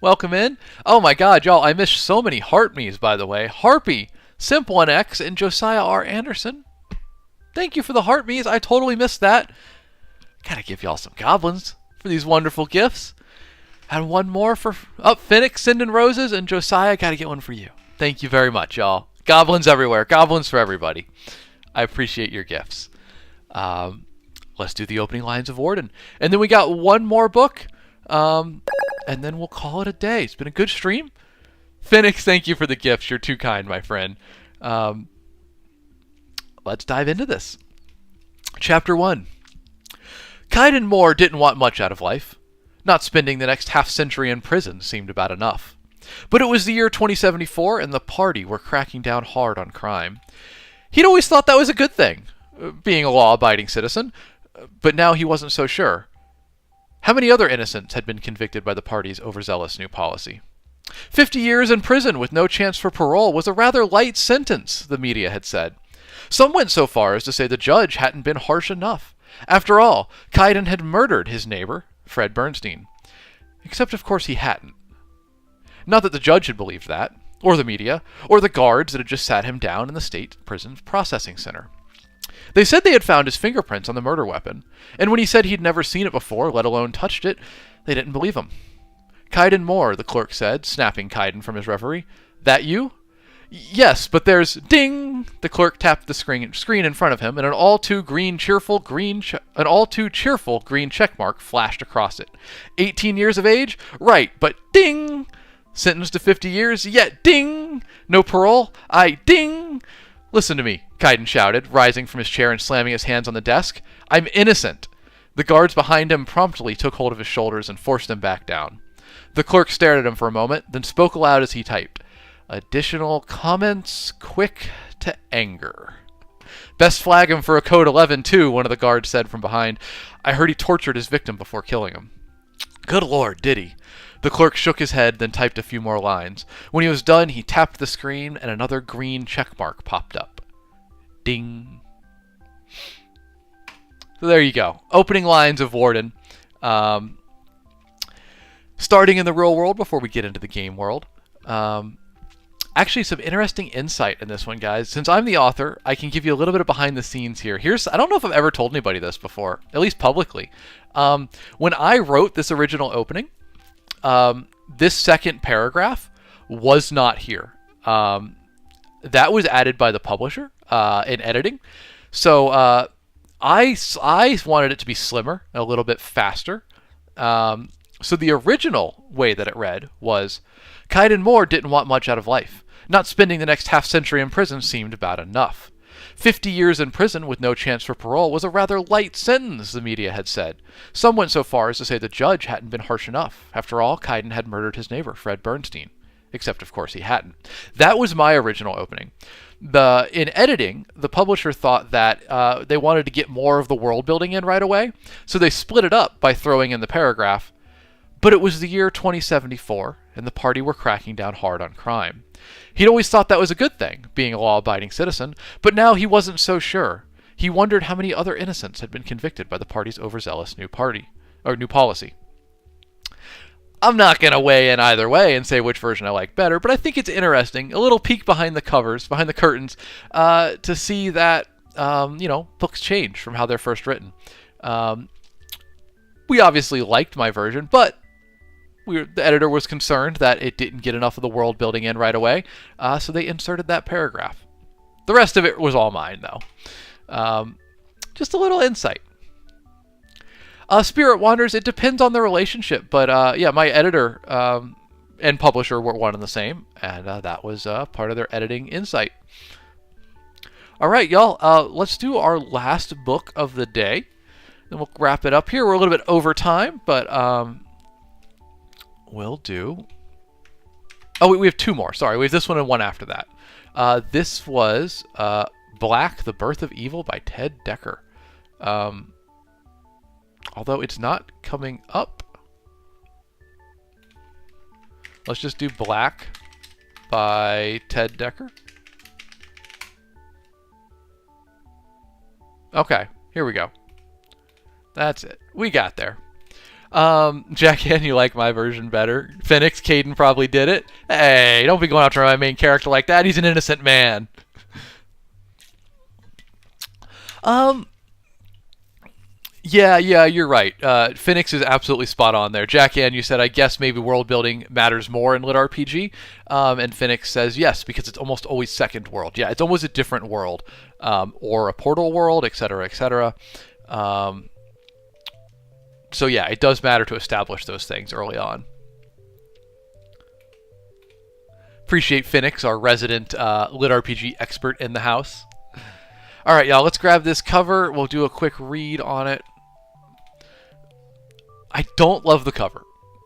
[SPEAKER 1] Welcome in. Oh my god, y'all, I missed so many heart me's, by the way. Harpy, Simp1X, and Josiah R. Anderson. Thank you for the heart me's. I totally missed that. Gotta give y'all some goblins for these wonderful gifts. And one more for Phoenix, Sending Roses, and Josiah. Gotta get one for you. Thank you very much, y'all. Goblins everywhere. Goblins for everybody. I appreciate your gifts. Let's do the opening lines of Warden. And then we got one more book. And then we'll call it a day. It's been a good stream. Phoenix, thank you for the gifts. You're too kind, my friend. Let's dive into this. Chapter 1. Kaiden Moore didn't want much out of life. Not spending the next half-century in prison seemed about enough. But it was the year 2074, and the party were cracking down hard on crime. He'd always thought that was a good thing, being a law-abiding citizen, but now he wasn't so sure. How many other innocents had been convicted by the party's overzealous new policy? 50 years in prison with no chance for parole was a rather light sentence, the media had said. Some went so far as to say the judge hadn't been harsh enough. After all, Kaiden had murdered his neighbor, Fred Bernstein. Except, of course, he hadn't. Not that the judge had believed that, or the media, or the guards that had just sat him down in the state prison's processing center. They said they had found his fingerprints on the murder weapon, and when he said he'd never seen it before, let alone touched it, they didn't believe him. Kaiden Moore, the clerk said, snapping Kaiden from his reverie. That you? Yes, but there's... Ding! The clerk tapped the screen in front of him, and an all too cheerful green checkmark flashed across it. 18 years of age? Right, but ding! Sentenced to 50 years? Yet ding! No parole? Ding! Listen to me, Kaiden shouted, rising from his chair and slamming his hands on the desk. I'm innocent! The guards behind him promptly took hold of his shoulders and forced him back down. The clerk stared at him for a moment, then spoke aloud as he typed. Additional comments quick to anger. Best flag him for a code 11, too, one of the guards said from behind. I heard he tortured his victim before killing him. Good Lord, did he? The clerk shook his head, then typed a few more lines. When he was done, he tapped the screen, and another green checkmark popped up. Ding. So there you go. Opening lines of Warden. Starting in the real world before we get into the game world. Actually, some interesting insight in this one, guys. Since I'm the author, I can give you a little bit of behind the scenes here. I don't know if I've ever told anybody this before, at least publicly. When I wrote this original opening, this second paragraph was not here. That was added by the publisher in editing. So I wanted it to be slimmer, a little bit faster. So the original way that it read was, Kaiden Moore didn't want much out of life. Not spending the next half-century in prison seemed about enough. 50 years in prison with no chance for parole was a rather light sentence, the media had said. Some went so far as to say the judge hadn't been harsh enough. After all, Kaiden had murdered his neighbor, Fred Bernstein. Except, of course, he hadn't. That was my original opening. In editing, the publisher thought that they wanted to get more of the world building in right away, so they split it up by throwing in the paragraph, but it was the year 2074, and the party were cracking down hard on crime. He'd always thought that was a good thing, being a law-abiding citizen, but now he wasn't so sure. He wondered how many other innocents had been convicted by the party's overzealous new policy. I'm not going to weigh in either way and say which version I like better, but I think it's interesting, a little peek behind the covers, behind the curtains, to see that, books change from how they're first written. We obviously liked my version, but the editor was concerned that it didn't get enough of the world building in right away, so they inserted that paragraph. The rest of it was all mine, though. Just a little insight. Spirit Wanders, it depends on the relationship, but my editor and publisher were one and the same, and that was part of their editing insight. All right, y'all. Let's do our last book of the day. Then we'll wrap it up here. We're a little bit over time, but we'll do. Oh, we have two more. Sorry, we have this one and one after that. This was Black: The Birth of Evil by Ted Dekker. Although it's not coming up. Let's just do Black by Ted Dekker. Okay, here we go. That's it. We got there. Jackie, you like my version better. Phoenix, Caden probably did it. Hey, don't be going after my main character like that. He's an innocent man. Yeah, you're right. Phoenix is absolutely spot on there. Jackie, you said, I guess maybe world building matters more in lit RPG. And Phoenix says, yes, because it's almost always second world. Yeah, it's always a different world. Or a portal world, etc., etc. So yeah, it does matter to establish those things early on. Appreciate Phoenix, our resident lit RPG expert in the house. All right, y'all, let's grab this cover. We'll do a quick read on it. I don't love the cover.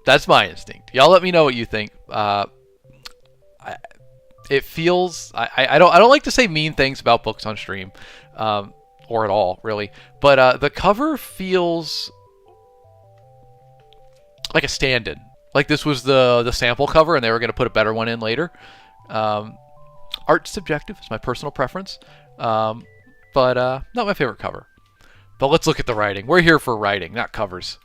[SPEAKER 1] That's my instinct. Y'all let me know what you think. It feels... I don't like to say mean things about books on stream, or at all, really. But the cover feels like a stand-in. Like this was the sample cover, and they were going to put a better one in later. Art's subjective. It's my personal preference. But not my favorite cover. But let's look at the writing. We're here for writing, not covers.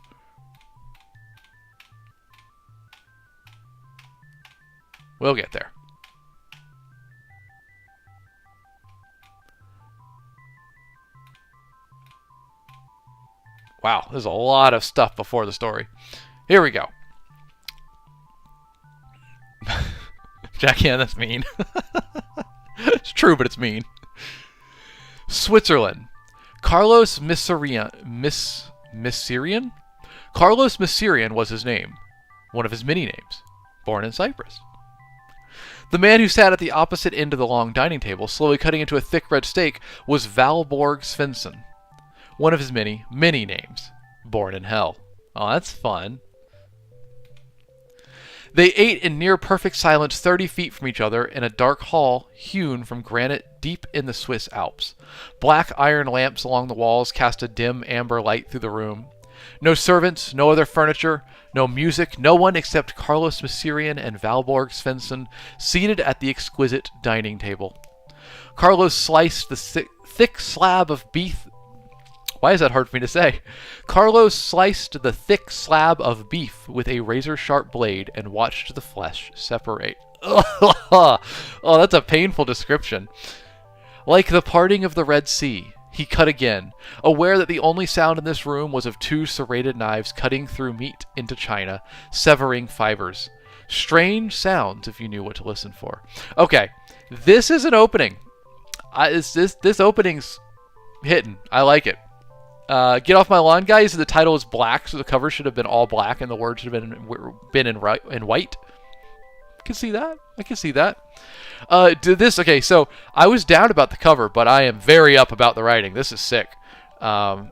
[SPEAKER 1] We'll get there. Wow, there's a lot of stuff before the story. Here we go. Jackie, that's mean. It's true, but it's mean. Switzerland. Carlos Missirian. Carlos Missirian was his name. One of his many names. Born in Cyprus. The man who sat at the opposite end of the long dining table, slowly cutting into a thick red steak, was Valborg Svensson. One of his many, many names. Born in hell. Oh, that's fun. They ate in near-perfect silence 30 feet from each other in a dark hall hewn from granite deep in the Swiss Alps. Black iron lamps along the walls cast a dim amber light through the room. No servants, no other furniture, no music, no one except Carlos Missirian and Valborg Svensson seated at the exquisite dining table. Carlos sliced the thick slab of beef... Why is that hard for me to say? Carlos sliced the thick slab of beef with a razor-sharp blade and watched the flesh separate. Oh, that's a painful description. Like the parting of the Red Sea, he cut again, aware that the only sound in this room was of two serrated knives cutting through meat into china, severing fibers. Strange sounds if you knew what to listen for. Okay, this is an opening. This opening's hitting. I like it. Get off my lawn, guys. The title is black, so the cover should have been all black, and the words should have been in white. I can see that. Okay, so I was down about the cover, but I am very up about the writing. This is sick. And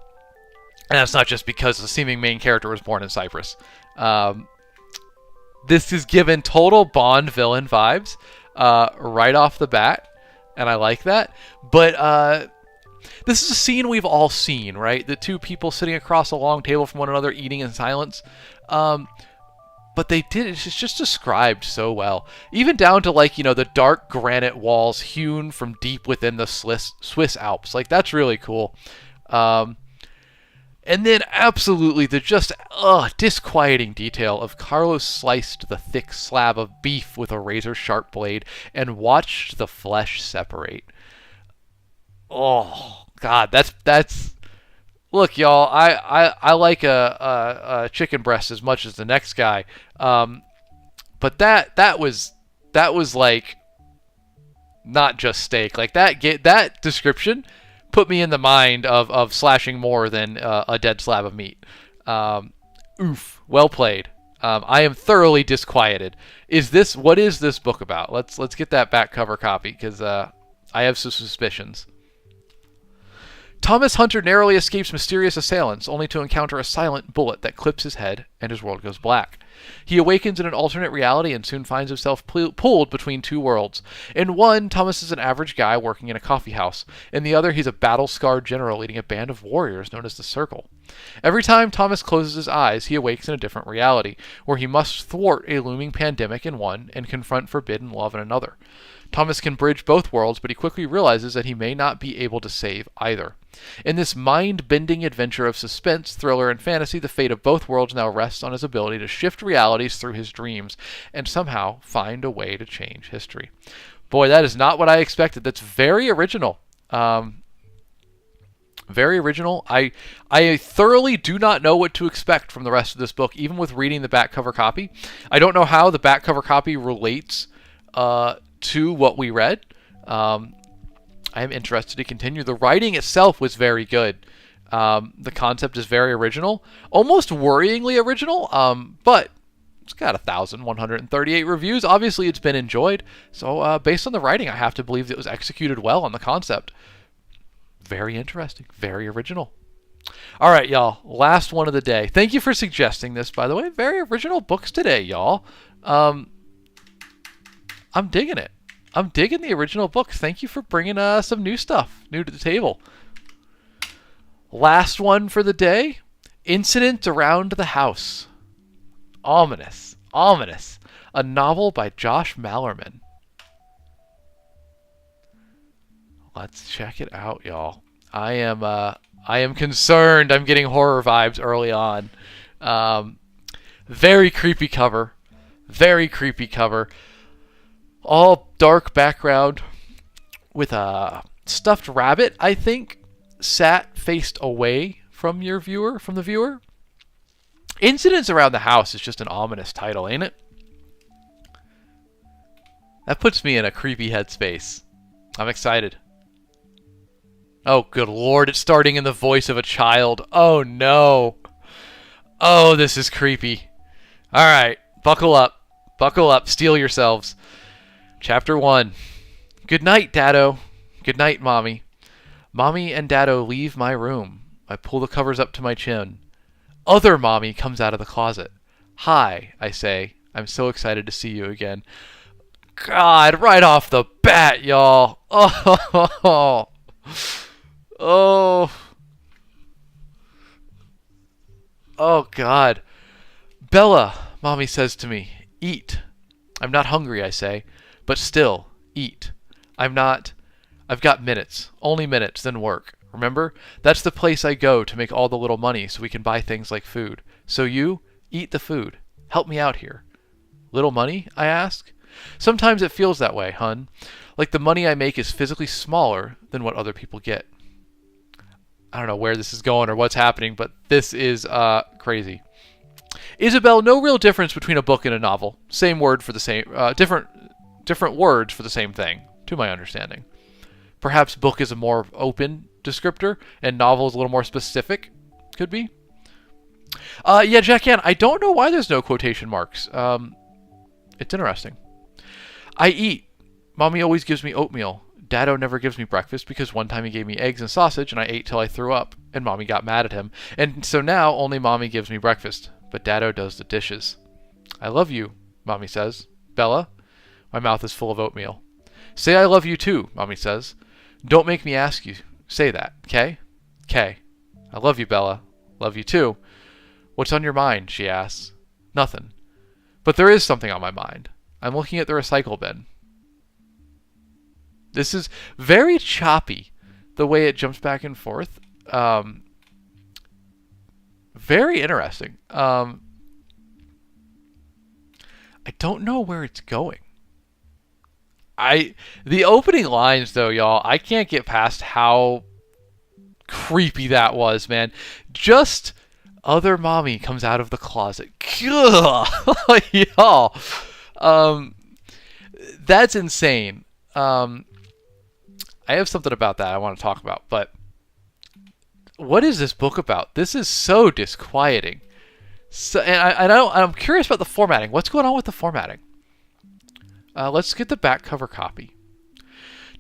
[SPEAKER 1] that's not just because the seeming main character was born in Cyprus. This is given total Bond villain vibes right off the bat, and I like that. But this is a scene we've all seen, right? The two people sitting across a long table from one another, eating in silence. But it's just described so well. Even down to, like, you know, the dark granite walls hewn from deep within the Swiss Alps. Like, that's really cool. And then, absolutely, the just disquieting detail of Carlos sliced the thick slab of beef with a razor-sharp blade and watched the flesh separate. Oh, God, that's... Look, y'all, I like a chicken breast as much as the next guy, but that was like not just steak. Like that description put me in the mind of slashing more than a dead slab of meat. Oof, well played. I am thoroughly disquieted. What is this book about? Let's get that back cover copy because I have some suspicions. Thomas Hunter narrowly escapes mysterious assailants, only to encounter a silent bullet that clips his head, and his world goes black. He awakens in an alternate reality and soon finds himself pulled between two worlds. In one, Thomas is an average guy working in a coffee house. In the other, he's a battle-scarred general leading a band of warriors known as the Circle. Every time Thomas closes his eyes, he awakes in a different reality, where he must thwart a looming pandemic in one and confront forbidden love in another. Thomas can bridge both worlds, but he quickly realizes that he may not be able to save either. In this mind-bending adventure of suspense, thriller, and fantasy, the fate of both worlds now rests on his ability to shift realities through his dreams and somehow find a way to change history. Boy, that is not what I expected. That's very original. Very original. I thoroughly do not know what to expect from the rest of this book, even with reading the back cover copy. I don't know how the back cover copy relates to what we read. I am interested to continue. The writing itself was very good. The concept is very original, almost worryingly original, but it's got 1,138 reviews. Obviously, it's been enjoyed. So based on the writing, I have to believe that it was executed well on the concept. Very interesting. Very original. All right, y'all. Last one of the day. Thank you for suggesting this, by the way. Very original books today, y'all. I'm digging it. I'm digging the original books. Thank you for bringing some new stuff, new to the table. Last one for the day. Incident Around the House. Ominous. Ominous. A novel by Josh Mallerman. Let's check it out, y'all. I am concerned. I'm getting horror vibes early on. Very creepy cover. Very creepy cover. All dark background with a stuffed rabbit, I think, sat faced away from the viewer. Incidents Around the House is just an ominous title, ain't it? That puts me in a creepy headspace. I'm excited. Oh, good lord, it's starting in the voice of a child. Oh, no. Oh, this is creepy. All right, buckle up. Buckle up. Steel yourselves. Chapter 1. Good night, Daddo. Good night, Mommy. Mommy and Daddo leave my room. I pull the covers up to my chin. Other Mommy comes out of the closet. Hi, I say. I'm so excited to see you again. God, right off the bat, y'all. Oh. Oh. Oh, God. Bella, Mommy says to me, eat. I'm not hungry, I say. But still, eat. I've got minutes. Only minutes, then work. Remember? That's the place I go to make all the little money so we can buy things like food. So you, eat the food. Help me out here. Little money? I ask. Sometimes it feels that way, hun. Like the money I make is physically smaller than what other people get. I don't know where this is going or what's happening, but this is crazy. Isabel, no real difference between a book and a novel. Same word for the same... different words for the same thing, to my understanding. Perhaps book is a more open descriptor, and novel is a little more specific. Could be. Yeah, Jack Ann, I don't know why there's no quotation marks. It's interesting. I eat. Mommy always gives me oatmeal. Daddo never gives me breakfast because one time he gave me eggs and sausage and I ate till I threw up, and Mommy got mad at him. And so now only Mommy gives me breakfast, but Daddo does the dishes. I love you, Mommy says. Bella? My mouth is full of oatmeal. Say I love you too, Mommy says. Don't make me ask you. Say that, okay? Okay. I love you, Bella. Love you too. What's on your mind, she asks. Nothing. But there is something on my mind. I'm looking at the recycle bin. This is very choppy, the way it jumps back and forth. Very interesting. I don't know where it's going. The opening lines, though, y'all, I can't get past how creepy that was, man. Just other Mommy comes out of the closet. Y'all. That's insane. I have something about that I want to talk about, but what is this book about? This is so disquieting. So, and I'm curious about the formatting. What's going on with the formatting? Let's get the back cover copy.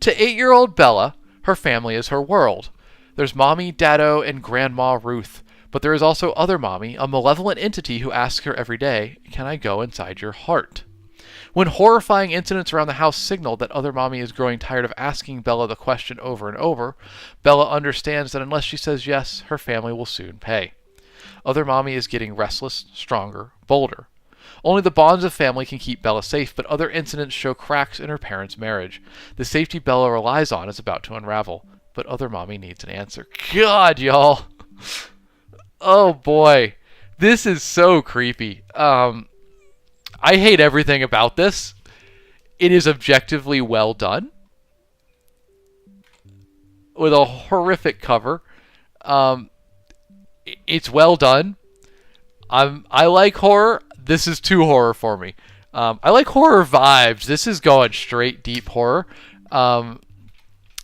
[SPEAKER 1] To 8-year-old Bella, her family is her world. There's Mommy, Daddo, and Grandma Ruth. But there is also Other Mommy, a malevolent entity who asks her every day, "Can I go inside your heart?" When horrifying incidents around the house signal that Other Mommy is growing tired of asking Bella the question over and over, Bella understands that unless she says yes, her family will soon pay. Other Mommy is getting restless, stronger, bolder. Only the bonds of family can keep Bella safe, but other incidents show cracks in her parents' marriage. The safety Bella relies on is about to unravel, but Other Mommy needs an answer. God, y'all. Oh boy. This is so creepy. I hate everything about this. It is objectively well done, with a horrific cover. It's well done. I like horror. This is too horror for me. I like horror vibes. This is going straight deep horror. I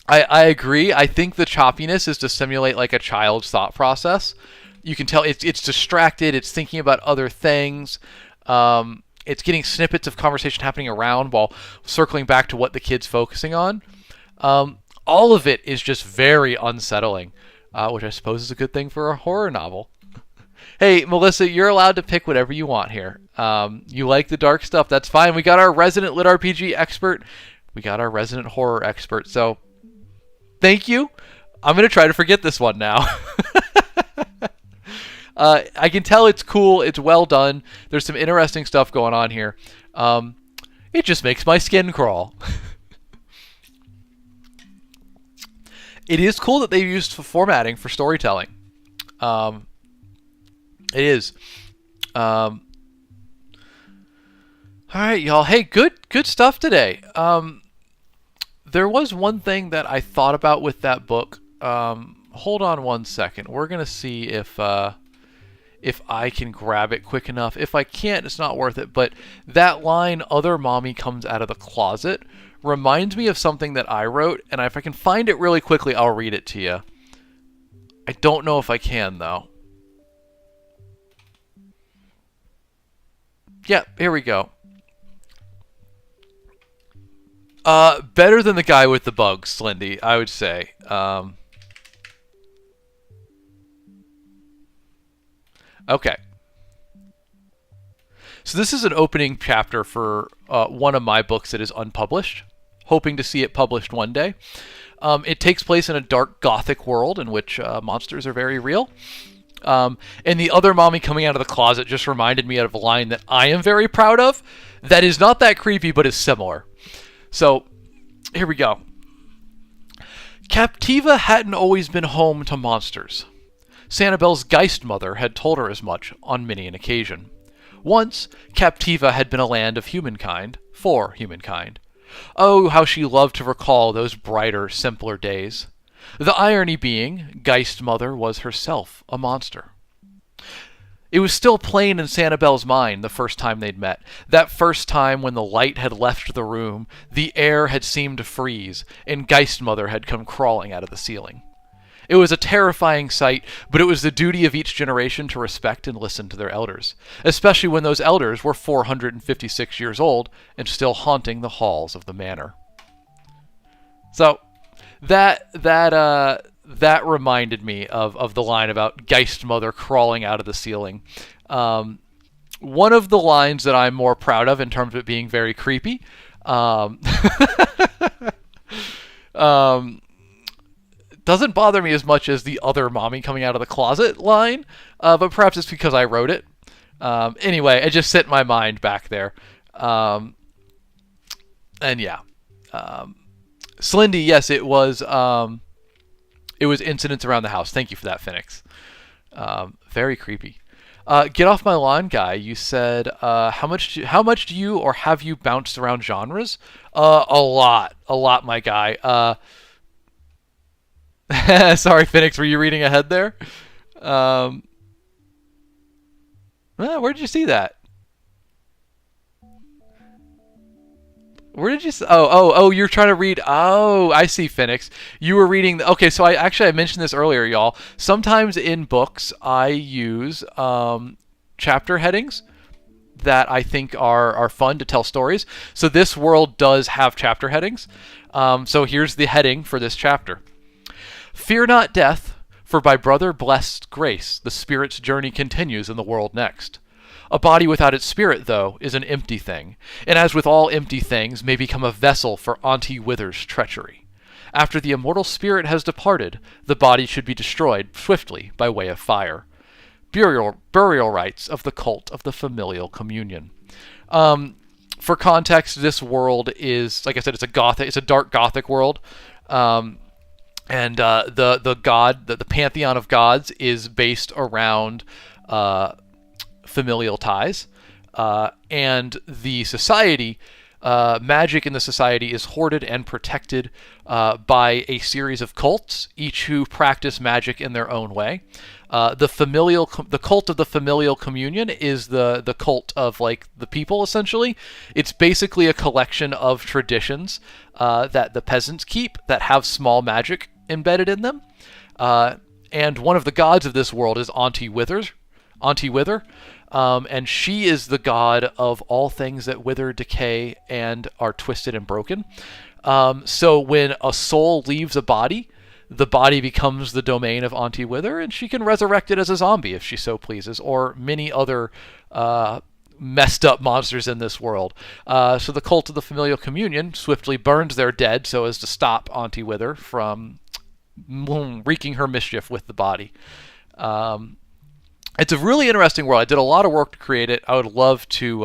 [SPEAKER 1] agree. I think the choppiness is to simulate like a child's thought process. You can tell it's distracted. It's thinking about other things. It's getting snippets of conversation happening around while circling back to what the kid's focusing on. All of it is just very unsettling, which I suppose is a good thing for a horror novel. Hey, Melissa, you're allowed to pick whatever you want here. You like the dark stuff, that's fine. We got our resident lit RPG expert. We got our resident horror expert. So, thank you. I'm going to try to forget this one now. I can tell it's cool. It's well done. There's some interesting stuff going on here. It just makes my skin crawl. It is cool that they used formatting for storytelling. It is. All right, y'all. Hey, good stuff today. There was one thing that I thought about with that book. Hold on one second. We're gonna see if I can grab it quick enough. If I can't, it's not worth it. But that line, "Other Mommy comes out of the closet," reminds me of something that I wrote. And if I can find it really quickly, I'll read it to you. I don't know if I can, though. Yeah, here we go. Better than the guy with the bugs, Slendy, I would say. Okay. So this is an opening chapter for one of my books that is unpublished. Hoping to see it published one day. It takes place in a dark gothic world in which monsters are very real. And the Other Mommy coming out of the closet just reminded me of a line that I am very proud of. That is not that creepy, but is similar. So, here we go. Captiva hadn't always been home to monsters. Sanibel's Geist mother had told her as much on many an occasion. Once, Captiva had been a land of humankind, for humankind. Oh, how she loved to recall those brighter, simpler days. The irony being, Geist mother was herself a monster. It was still plain in Sanibel's mind the first time they'd met. That first time when the light had left the room, the air had seemed to freeze, and Geist mother had come crawling out of the ceiling. It was a terrifying sight, but it was the duty of each generation to respect and listen to their elders, especially when those elders were 456 years old and still haunting the halls of the manor. So, that reminded me of the line about Geist mother crawling out of the ceiling. One of the lines that I'm more proud of in terms of it being very creepy. Doesn't bother me as much as the Other Mommy coming out of the closet line, but perhaps it's because I wrote it. Anyway, it just set in my mind back there. And yeah. Slendy, yes, it was incidents around the house. Thank you for that, Phoenix. Very creepy. Get off my lawn, guy. You said, how much do you or have you bounced around genres? A lot, my guy. Sorry, Phoenix, were you reading ahead there? Where did you see that? Where did you... Oh, you're trying to read... Oh, I see, Phoenix. You were reading... Okay, so I mentioned this earlier, y'all. Sometimes in books, I use chapter headings that I think are fun to tell stories. So this world does have chapter headings. So here's the heading for this chapter. Fear not death, for by brother blessed grace the spirit's journey continues in the world next. A body without its spirit, though, is an empty thing, and as with all empty things, may become a vessel for Auntie Wither's treachery. After the immortal spirit has departed, the body should be destroyed swiftly by way of fire. Burial rites of the cult of the familial communion. For context, this world is, like I said, it's a dark Gothic world. And the pantheon of gods is based around familial ties, and the society, magic in the society is hoarded and protected by a series of cults, each who practice magic in their own way. The cult of the familial communion is the cult of like the people, essentially. It's basically a collection of traditions that the peasants keep that have small magic embedded in them. And one of the gods of this world is Auntie Wither. And she is the god of all things that wither, decay, and are twisted and broken. So when a soul leaves a body, the body becomes the domain of Auntie Wither, and she can resurrect it as a zombie if she so pleases, or many other messed up monsters in this world. So the cult of the familial communion swiftly burns their dead so as to stop Auntie Wither from wreaking her mischief with the body. It's a really interesting world. I did a lot of work to create it. I'd love to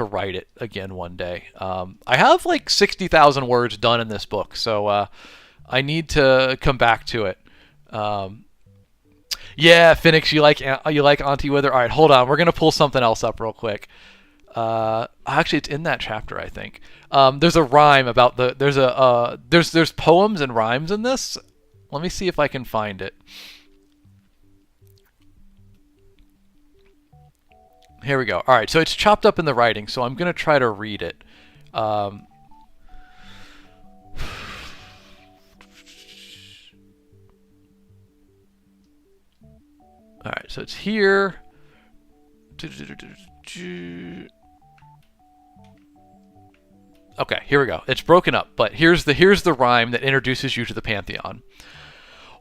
[SPEAKER 1] write it again one day. I have like 60,000 words done in this book, so I need to come back to it. Yeah, Phoenix, you like Auntie Wither? All right, hold on. We're gonna pull something else up real quick. Actually, it's in that chapter, I think. There's a rhyme about there's poems and rhymes in this. Let me see if I can find it. Here we go. All right, so it's chopped up in the writing, so I'm gonna try to read it. All right, so it's here. Okay, here we go. It's broken up, but here's the rhyme that introduces you to the pantheon.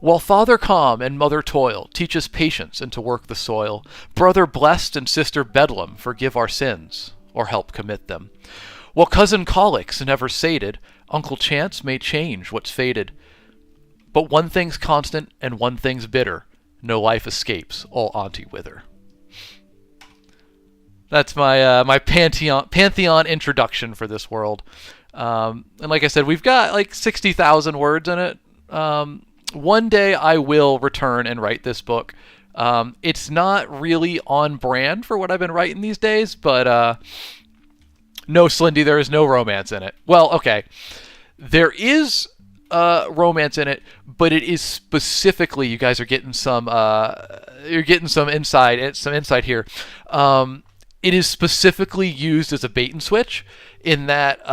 [SPEAKER 1] While father calm and mother toil, teach us patience and to work the soil. Brother blessed and sister bedlam, forgive our sins or help commit them. While cousin colics never sated, uncle chance may change what's faded. But one thing's constant and one thing's bitter. No life escapes all Auntie Wither. That's my my pantheon introduction for this world. And like I said, we've got like 60,000 words in it. One day I will return and write this book. It's not really on brand for what I've been writing these days, but no, Slindy, there is no romance in it. Well, okay, there is romance in it, but it is specifically, you guys are getting some insight here. It is specifically used as a bait and switch in that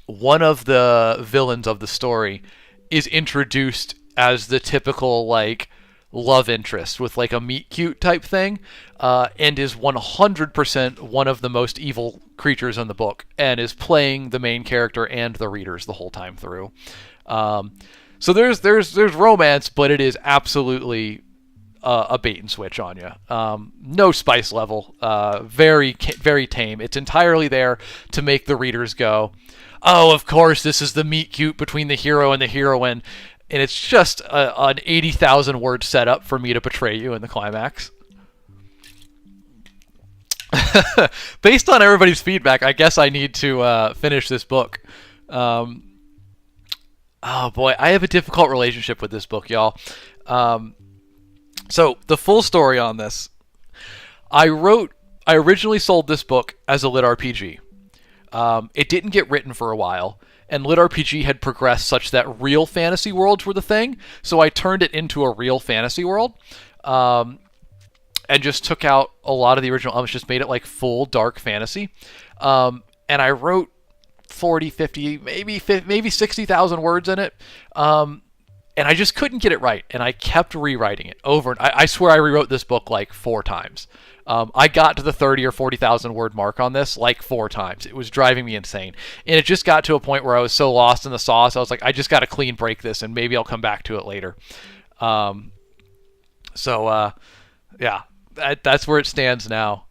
[SPEAKER 1] one of the villains of the story is introduced as the typical like love interest with like a meet cute type thing, and is 100% one of the most evil creatures in the book, and is playing the main character and the readers the whole time through. So there's romance, but it is absolutely a bait and switch on you. No spice level. Very tame. It's entirely there to make the readers go, oh, of course, this is the meet cute between the hero and the heroine, and it's just an 80,000 word setup for me to betray you in the climax. Based on everybody's feedback, I guess I need to finish this book. Oh boy, I have a difficult relationship with this book, y'all. So the full story on this, I originally sold this book as a lit RPG. It didn't get written for a while, and lit RPG had progressed such that real fantasy worlds were the thing, so I turned it into a real fantasy world, and just took out a lot of the original elements, just made it like full dark fantasy. And I wrote 40, 50, maybe 60,000 words in it. And and I just couldn't get it right, and I kept rewriting it over. And I swear I rewrote this book like 4 times. I got to the 30 or 40,000 word mark on this like 4 times. It was driving me insane. And it just got to a point where I was so lost in the sauce, I was like, I just got to clean break this, and maybe I'll come back to it later. Yeah, that's where it stands now.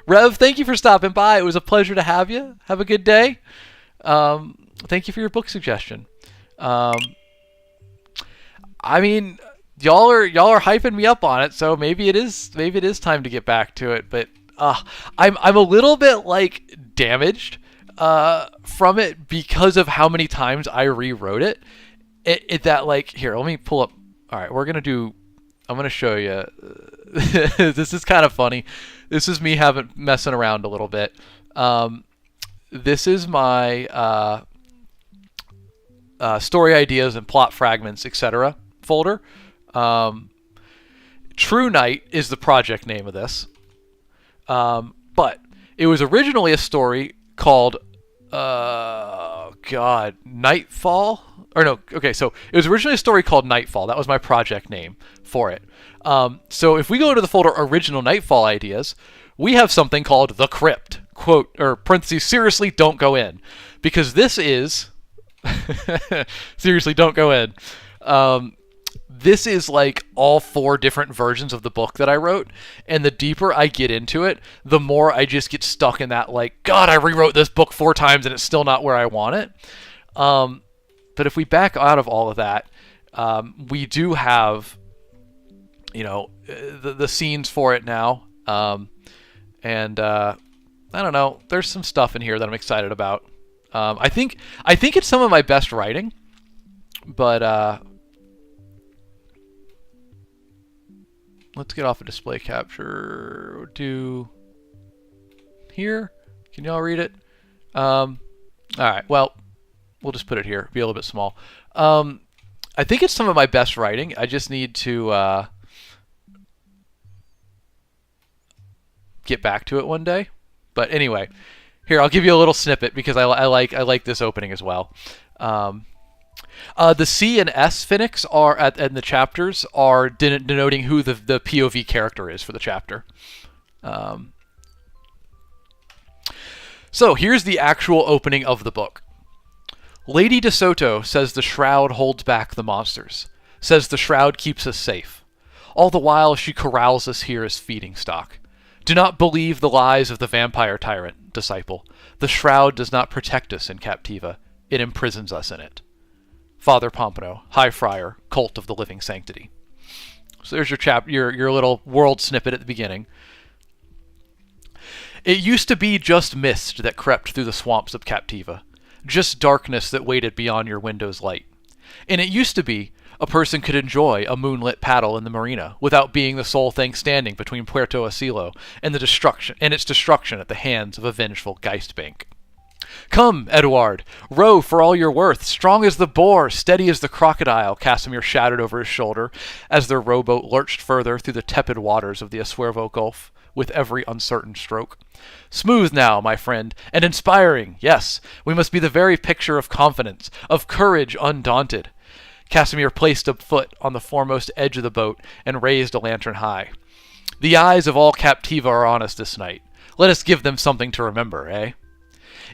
[SPEAKER 1] Rev, thank you for stopping by. It was a pleasure to have you. Have a good day. Thank you for your book suggestion. I mean, y'all are hyping me up on it, so maybe it is time to get back to it. But I'm a little bit like damaged from it because of how many times I rewrote it. That like, here, let me pull up. All right, I'm gonna show you. This is kind of funny. This is me messing around a little bit. This is my story ideas and plot fragments, etc. folder. True Night is the project name of this. But it was originally a story called Nightfall. Or no, okay, so it was originally a story called Nightfall. That was my project name for it. So if we go into the folder Original Nightfall Ideas, we have something called The Crypt. Quote, or parentheses, seriously, don't go in. Because this is... seriously, don't go in. This is like all 4 different versions of the book that I wrote. And the deeper I get into it, the more I just get stuck in that, like, God, I rewrote this book 4 times and it's still not where I want it. But if we back out of all of that, we do have, the scenes for it now. And I don't know. There's some stuff in here that I'm excited about. I think it's some of my best writing, but let's get off of display capture. Do here. Can y'all read it? All right. Well, we'll just put it here. Be a little bit small. I think it's some of my best writing. I just need to get back to it one day. But anyway, here, I'll give you a little snippet because I like this opening as well. The C and S Phoenix are in the chapters are denoting who the POV character is for the chapter. So here's the actual opening of the book. Lady DeSoto says the shroud holds back the monsters, says the shroud keeps us safe. All the while she corrals us here as feeding stock. Do not believe the lies of the vampire tyrant, disciple. The shroud does not protect us in Captiva. It imprisons us in it. Father Pompano, High Friar, Cult of the Living Sanctity. So there's your little world snippet at the beginning. It used to be just mist that crept through the swamps of Captiva. Just darkness that waited beyond your window's light. And it used to be a person could enjoy a moonlit paddle in the marina without being the sole thing standing between Puerto Asilo and its destruction at the hands of a vengeful Geistbank. Come, Eduard, row for all you're worth, strong as the boar, steady as the crocodile, Casimir shouted over his shoulder as their rowboat lurched further through the tepid waters of the Asuervo Gulf with every uncertain stroke. Smooth now, my friend, and inspiring, yes, we must be the very picture of confidence, of courage undaunted. Casimir placed a foot on the foremost edge of the boat and raised a lantern high. The eyes of all Captiva are on us this night. Let us give them something to remember, eh?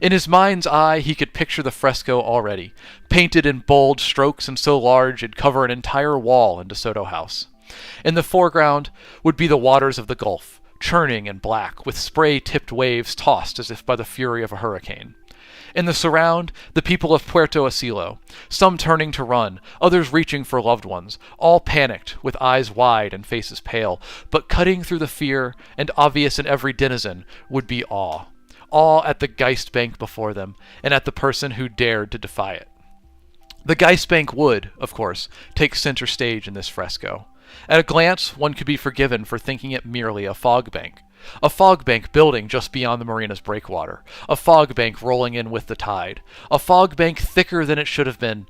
[SPEAKER 1] In his mind's eye, he could picture the fresco already, painted in bold strokes and so large it'd cover an entire wall in DeSoto House. In the foreground would be the waters of the Gulf, churning and black, with spray-tipped waves tossed as if by the fury of a hurricane. In the surround, the people of Puerto Asilo, some turning to run, others reaching for loved ones, all panicked, with eyes wide and faces pale, but cutting through the fear, and obvious in every denizen, would be awe. Awe at the Geistbank before them, and at the person who dared to defy it. The Geistbank would, of course, take center stage in this fresco. At a glance, one could be forgiven for thinking it merely a fog bank. A fog bank building just beyond the marina's breakwater. A fog bank rolling in with the tide. A fog bank thicker than it should have been,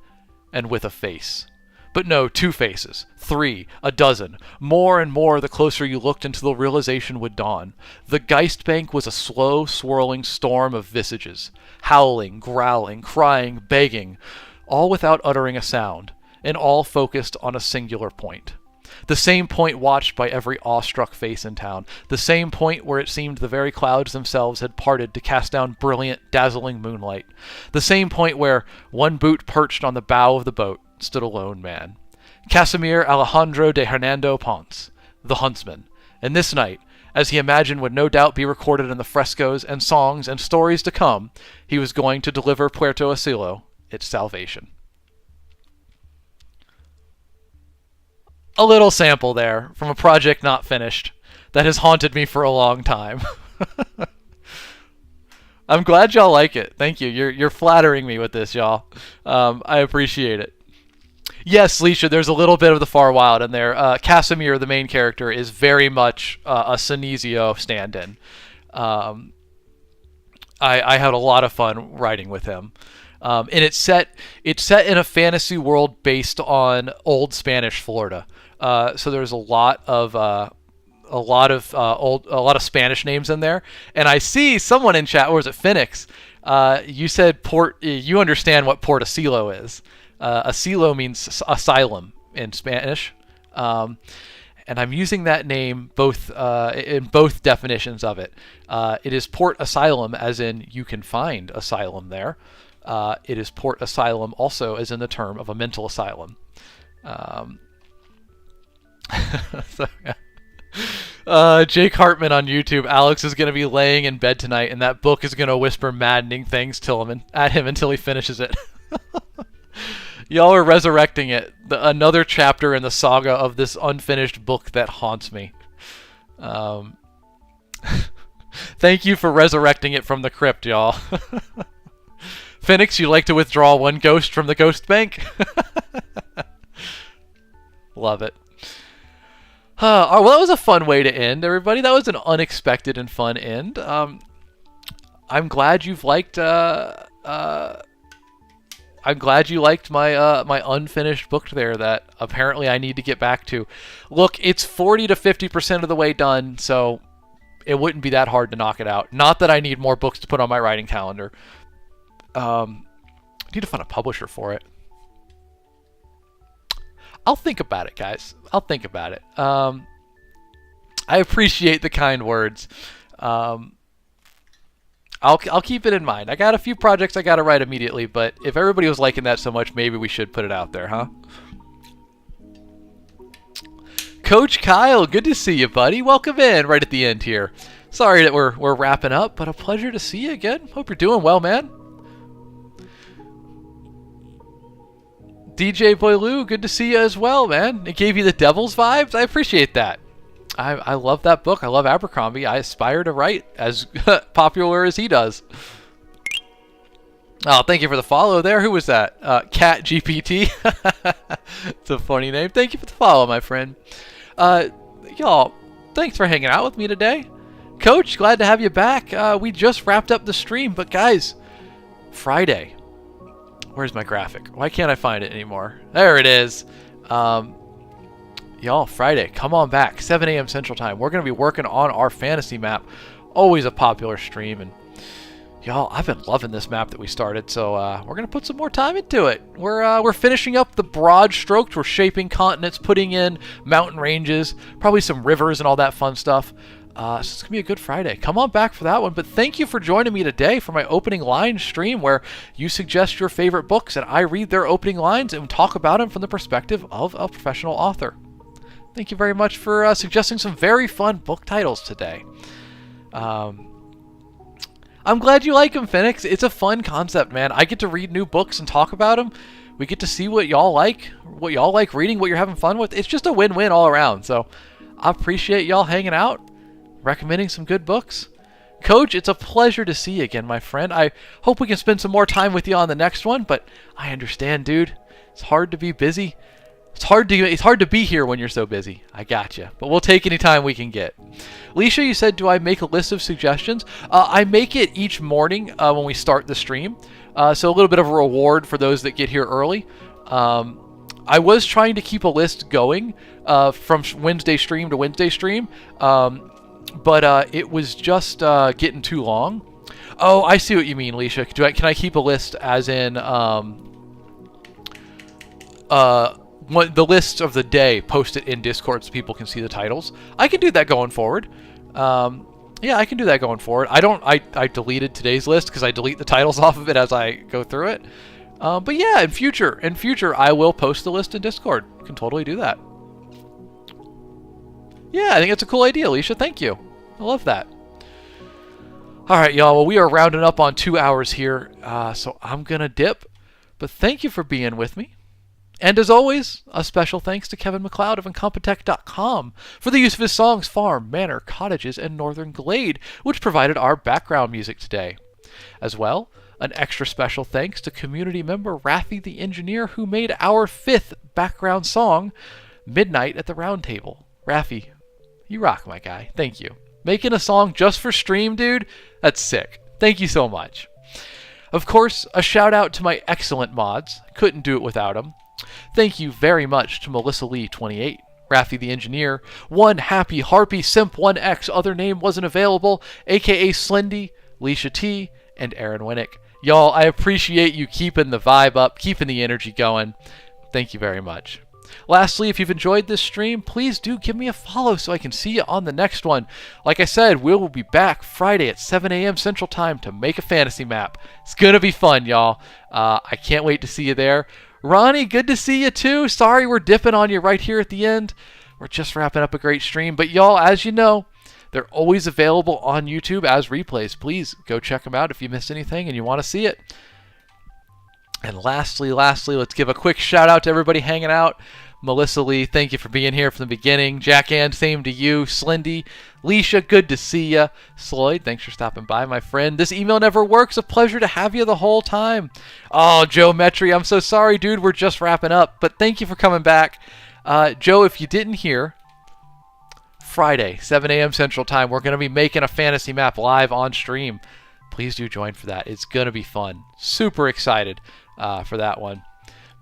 [SPEAKER 1] and with a face. But no, 2 faces, 3, a dozen. More and more the closer you looked until the realization would dawn. The Geistbank was a slow, swirling storm of visages. Howling, growling, crying, begging, all without uttering a sound. and all focused on a singular point. The same point watched by every awestruck face in town. The same point where it seemed the very clouds themselves had parted to cast down brilliant, dazzling moonlight. The same point where, one boot perched on the bow of the boat, stood a lone man. Casimir Alejandro de Hernando Ponce, the huntsman. And this night, as he imagined would no doubt be recorded in the frescoes and songs and stories to come, he was going to deliver Puerto Asilo its salvation. A little sample there from a project not finished that has haunted me for a long time. I'm glad y'all like it. Thank you. You're flattering me with this, y'all. I appreciate it. Yes, Leisha, there's a little bit of the Far Wild in there. Casimir, the main character, is very much a Sinesio stand-in. I had a lot of fun writing with him. And it's set in a fantasy world based on old Spanish Florida. So there's a lot of Spanish names in there. And I see someone in chat, or was it Phoenix? You said you understand what Port Asilo is. Asilo means asylum in Spanish. And I'm using that name both in both definitions of it. It is Port Asylum, as in you can find asylum there. It is Port Asylum also as in the term of a mental asylum. So, yeah. Jake Hartman on YouTube. Alex is going to be laying in bed tonight, and that book is going to whisper maddening things at him until he finishes it. Y'all are resurrecting it. Another chapter in the saga of this unfinished book that haunts me. Thank you for resurrecting it from the crypt, y'all. Phoenix, you like to withdraw one ghost from the ghost bank? Love it. Well, that was a fun way to end, everybody. That was an unexpected and fun end. I'm glad you've liked. I'm glad you liked my my unfinished book there that apparently I need to get back to. Look, it's 40 to 50% of the way done, so it wouldn't be that hard to knock it out. Not that I need more books to put on my writing calendar. I need to find a publisher for it. I'll think about it, guys. I'll think about it. I appreciate the kind words. I'll keep it in mind. I got a few projects I got to write immediately, but if everybody was liking that so much, maybe we should put it out there, huh? Coach Kyle, good to see you, buddy. Welcome in right at the end here. Sorry that we're wrapping up, but a pleasure to see you again. Hope you're doing well, man. DJ Boylou, good to see you as well, man. It gave you the Devil's vibes. I appreciate that. I love that book. I love Abercrombie. I aspire to write as popular as he does. Oh, thank you for the follow there. Who was that? Cat GPT. It's a funny name. Thank you for the follow, my friend. Y'all, thanks for hanging out with me today. Coach, glad to have you back. We just wrapped up the stream, but guys, Friday. Where's my graphic? Why can't I find it anymore? There it is. Y'all, Friday, come on back. 7 a.m. Central Time. We're going to be working on our fantasy map. Always a popular stream. And y'all, I've been loving this map that we started. So we're going to put some more time into it. We're finishing up the broad strokes. We're shaping continents, putting in mountain ranges, probably some rivers and all that fun stuff. So it's going to be a good Friday. Come on back for that one. But thank you for joining me today for my opening line stream where you suggest your favorite books and I read their opening lines and talk about them from the perspective of a professional author. Thank you very much for suggesting some very fun book titles today. I'm glad you like them, Phoenix. It's a fun concept, man. I get to read new books and talk about them. We get to see what y'all like reading, what you're having fun with. It's just a win-win all around. So I appreciate y'all hanging out, recommending some good books. Coach, it's a pleasure to see you again, my friend. I hope we can spend some more time with you on the next one, but I understand, dude. It's hard to be busy. It's hard to be here when you're so busy. I gotcha. But we'll take any time we can get. Leisha, you said, do I make a list of suggestions? I make it each morning when we start the stream. So a little bit of a reward for those that get here early. I was trying to keep a list going from Wednesday stream to Wednesday stream. But it was just getting too long. Oh, I see what you mean, Leisha. Can I keep a list as in...
[SPEAKER 2] the list of the day, post it in Discord so people can see the titles. I can do that going forward. Yeah, I can do that going forward. I deleted today's list because I delete the titles off of it as I go through it. But yeah, in future, I will post the list in Discord. Can totally do that. Yeah, I think it's a cool idea, Alicia. Thank you. I love that. All right, y'all. Well, we are rounding up on 2 hours here, so I'm gonna dip. But thank you for being with me. And as always, a special thanks to Kevin MacLeod of Incompetech.com for the use of his songs Farm, Manor, Cottages, and Northern Glade, which provided our background music today. As well, an extra special thanks to community member Rafi the Engineer, who made our 5th background song, Midnight at the Round Table. Rafi, you rock, my guy. Thank you. Making a song just for stream, dude? That's sick. Thank you so much. Of course, a shout out to my excellent mods. Couldn't do it without them. Thank you very much to Melissa Lee 28, Rafi the Engineer, One Happy Harpy Simp 1X, other name wasn't available, aka Slendy, Leisha T, and Aaron Winnick. Y'all, I appreciate you keeping the vibe up, keeping the energy going. Thank you very much. Lastly, if you've enjoyed this stream, please do give me a follow so I can see you on the next one. Like I said, we will be back Friday at 7 a.m. Central Time to make a fantasy map. It's going to be fun, y'all. I can't wait to see you there. Ronnie, good to see you too. Sorry we're dipping on you right here at the end. We're just wrapping up a great stream. But y'all, as you know, they're always available on YouTube as replays. Please go check them out if you missed anything and you want to see it. And lastly, let's give a quick shout out to everybody hanging out. Melissa Lee, thank you for being here from the beginning. Jack Ann, same to you. Slendy, Leisha, good to see ya. Sloyd, thanks for stopping by, my friend. This email never works. A pleasure to have you the whole time. Oh, Joe Metry, I'm so sorry, dude. We're just wrapping up. But thank you for coming back. Joe, if you didn't hear, Friday, 7 a.m. Central Time, we're going to be making a fantasy map live on stream. Please do join for that. It's going to be fun. Super excited for that one.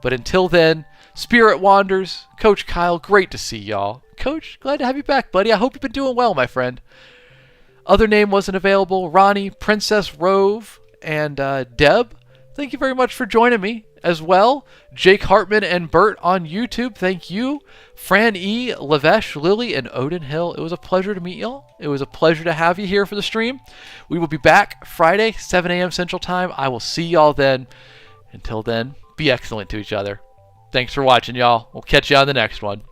[SPEAKER 2] But until then, Spirit Wanders, Coach Kyle, great to see y'all. Coach, glad to have you back, buddy. I hope you've been doing well, my friend. Other name wasn't available. Ronnie, Princess Rove, and Deb, thank you very much for joining me as well. Jake Hartman and Bert on YouTube, thank you. Fran E, Lavesh, Lily, and Odin Hill. It was a pleasure to meet y'all. It was a pleasure to have you here for the stream. We will be back Friday, 7 a.m. Central Time. I will see y'all then. Until then, be excellent to each other. Thanks for watching, y'all. We'll catch you on the next one.